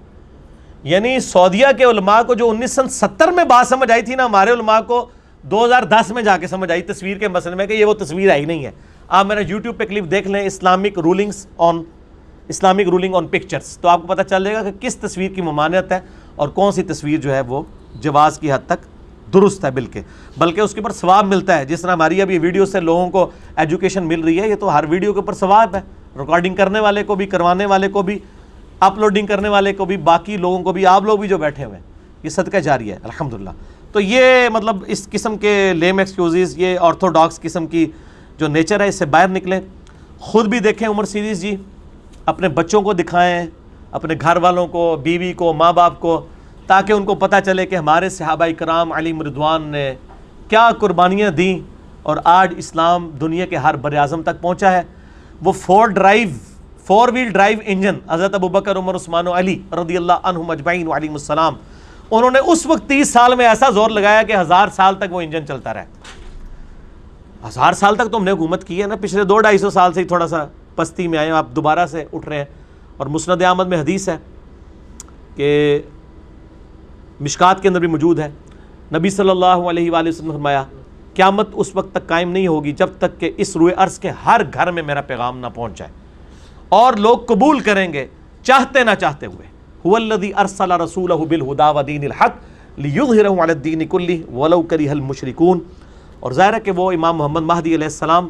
یعنی سعودیہ کے علماء کو جو 1970 میں بات سمجھ آئی تھی نا، ہمارے علماء کو 2010 میں جا کے سمجھ آئی تصویر کے مسئلے میں کہ یہ وہ تصویر آئی نہیں ہے. آپ میرا یوٹیوب پہ کلپ دیکھ لیں اسلامک رولنگ آن پکچرز، تو آپ کو پتہ چل جائے گا کہ کس تصویر کی ممانعت ہے اور کون سی تصویر جو ہے وہ جواز کی حد تک درست ہے. بلکہ اس کے اوپر ثواب ملتا ہے. جس طرح ہماری اب یہ ویڈیو سے لوگوں کو ایجوکیشن مل رہی ہے، یہ تو ہر ویڈیو کے اوپر ثواب ہے، ریکارڈنگ کرنے والے کو بھی، کروانے والے کو بھی، اپلوڈنگ کرنے والے کو بھی، باقی لوگوں کو بھی، آپ لوگ بھی جو بیٹھے ہوئے ہیں، یہ صدقہ جاری ہے الحمدللہ. تو یہ مطلب اس قسم کے لیم ایکسکیوزز، یہ آرتھوڈاکس قسم کی جو نیچر ہے اس سے باہر نکلیں. خود بھی دیکھیں عمر سیریز جی، اپنے بچوں کو دکھائیں، اپنے گھر والوں کو، بیوی کو، ماں باپ کو، تاکہ ان کو پتہ چلے کہ ہمارے صحابہ کرام علیہم رضوان نے کیا قربانیاں دیں اور آج اسلام دنیا کے ہر بر اعظم تک پہنچا ہے. وہ 4 ویل ڈرائیو انجن حضرت ابوبکر، عمر، عثمان و علی رضی اللہ عنہم اجمعین وعلیہم السلام، انہوں نے اس وقت 30 سال میں ایسا زور لگایا کہ 1000 سال تک وہ انجن چلتا رہا. 1000 سال تک تو ہم نے حکومت کی ہے نا، پچھلے 200-250 سال سے ہی تھوڑا سا پستی میں آئے ہیں، آپ دوبارہ سے اٹھ رہے ہیں. اور مسند احمد میں حدیث ہے کہ مشکات کے اندر بھی موجود ہے، نبی صلی اللہ علیہ وآلہ وسلم نے فرمایا قیامت اس وقت تک قائم نہیں ہوگی جب تک کہ اس روئے ارض کے ہر گھر میں میرا پیغام نہ پہنچ جائے، اور لوگ قبول کریں گے چاہتے نہ چاہتے ہوئے. هو الذی ارسل رسولہ بالہدی ودین الحق لیظہرہ علی الدین کلہ ولو کرہ المشرکون. اور ظاہر ہے کہ وہ امام محمد مہدی علیہ السلام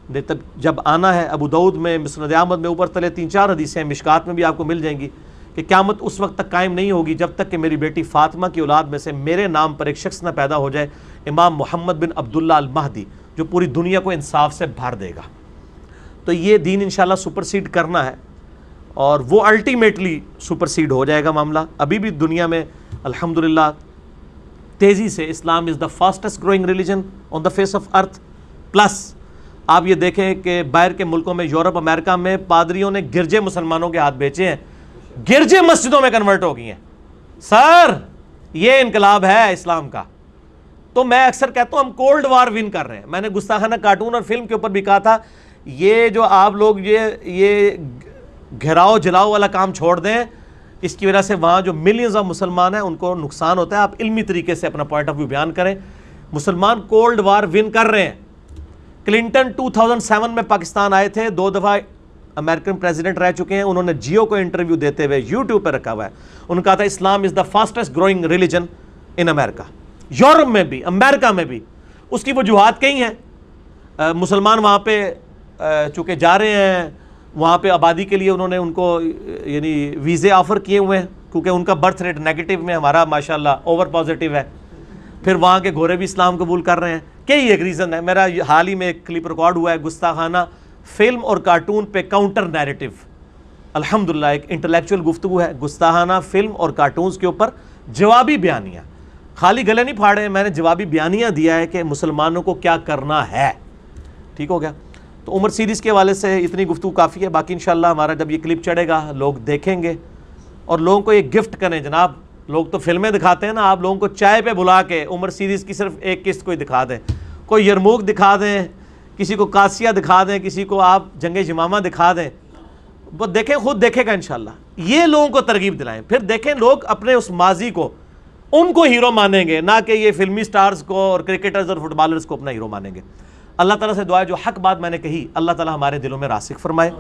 نے جب آنا ہے، ابو داؤد میں، مسند احمد میں اوپر تلے 3-4 حدیثیں ہیں، مشکات میں بھی آپ کو مل جائیں گی، کہ قیامت اس وقت تک قائم نہیں ہوگی جب تک کہ میری بیٹی فاطمہ کی اولاد میں سے میرے نام پر ایک شخص نہ پیدا ہو جائے، امام محمد بن عبداللہ المہدی، جو پوری دنیا کو انصاف سے بھر دے گا. تو یہ دین انشاءاللہ سپرسیڈ کرنا ہے، اور وہ الٹیمیٹلی سپرسیڈ ہو جائے گا معاملہ. ابھی بھی دنیا میں الحمدللہ تیزی سے Islam is the fastest growing religion on the face of earth. Plus آپ یہ دیکھیں کہ باہر کے ملکوں میں، یورپ، امریکہ میں پادریوں نے گرجے مسلمانوں کے ہاتھ بیچے ہیں، گرجے مسجدوں میں کنورٹ ہو گئی ہیں. سر یہ انقلاب ہے اسلام کا. تو میں اکثر کہتا ہوں ہم کولڈ وار ون کر رہے ہیں. میں نے گستاخانہ کارٹون اور فلم کے اوپر بھی کہا تھا، یہ جو آپ لوگ یہ گھیراؤ جلاؤ والا کام چھوڑ دیں، اس کی وجہ سے وہاں جو ملینز آف مسلمان ہیں ان کو نقصان ہوتا ہے. آپ علمی طریقے سے اپنا پوائنٹ آف ویو بیان کریں. مسلمان کولڈ وار ون کر رہے ہیں. کلنٹن 2007 میں پاکستان آئے تھے، 2 دفعہ امریکن پریزیڈنٹ رہ چکے ہیں. انہوں نے جیو کو انٹرویو دیتے ہوئے یوٹیوب پہ رکھا ہوا ہے، انہوں نے کہا تھا Islam is the fastest growing religion in America. Europe میں بھی، امریکہ میں بھی. اس کی وجوہات کئی ہیں. مسلمان وہاں پہ چونکہ جا رہے ہیں، وہاں پہ آبادی کے لیے انہوں نے ان کو یعنی ویزے آفر کیے ہوئے ہیں، کیونکہ ان کا برتھ ریٹ نیگیٹو میں، ہمارا ماشاءاللہ اوور پازیٹیو ہے. پھر وہاں کے گھوڑے بھی اسلام قبول کر رہے ہیں. کئی ایک ریزن ہے. میرا حال ہی میں ایک کلپ ریکارڈ ہوا ہے گستاخانہ فلم اور کارٹون پہ کاؤنٹر نیریٹو. الحمدللہ ایک انٹلیکچوئل گفتگو ہے گستاخانہ فلم اور کارٹونز کے اوپر، جوابی بیانیاں. خالی گلے نہیں پھاڑے، میں نے جوابی بیانیاں دیا ہے کہ مسلمانوں کو کیا کرنا ہے. ٹھیک ہو گیا. تو عمر سیریز کے حوالے سے اتنی گفتگو کافی ہے. باقی انشاءاللہ ہمارا جب یہ کلپ چڑھے گا لوگ دیکھیں گے اور لوگوں کو ایک گفٹ کریں. جناب لوگ تو فلمیں دکھاتے ہیں نا، آپ لوگوں کو چائے پہ بلا کے عمر سیریز کی صرف ایک قسط کوئی دکھا دیں، کوئی یرموک دکھا دیں، کسی کو قادسیہ دکھا دیں، کسی کو آپ جنگ یمامہ دکھا دیں. وہ دیکھیں، خود دیکھے گا انشاءاللہ. یہ لوگوں کو ترغیب دلائیں. پھر دیکھیں لوگ اپنے اس ماضی کو، ان کو ہیرو مانیں گے، نہ کہ یہ فلمی سٹارز کو اور کرکٹرز اور فٹ بالرز کو اپنا ہیرو مانیں گے. اللہ تعالیٰ سے دعا ہے جو حق بات میں نے کہی اللہ تعالیٰ ہمارے دلوں میں راسخ فرمائے.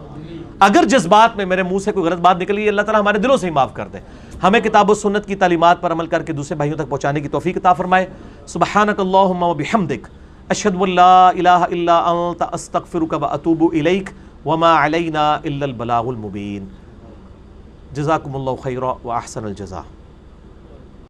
اگر جذبات میں میرے منہ سے کوئی غلط بات نکلی اللہ تعالیٰ ہمارے دلوں سے ہی معاف کر دے. ہمیں کتاب و سنت کی تعلیمات پر عمل کر کے دوسرے بھائیوں تک پہنچانے کی توفیق عطا فرمائے. سبحانک اللہم و بحمدک، اشہد ان لا الہ الا انت، استغفرک و اتوب الیک، وما علینا الا البلاغ المبین. جزاکم اللہ خیرا و احسن الجزاء.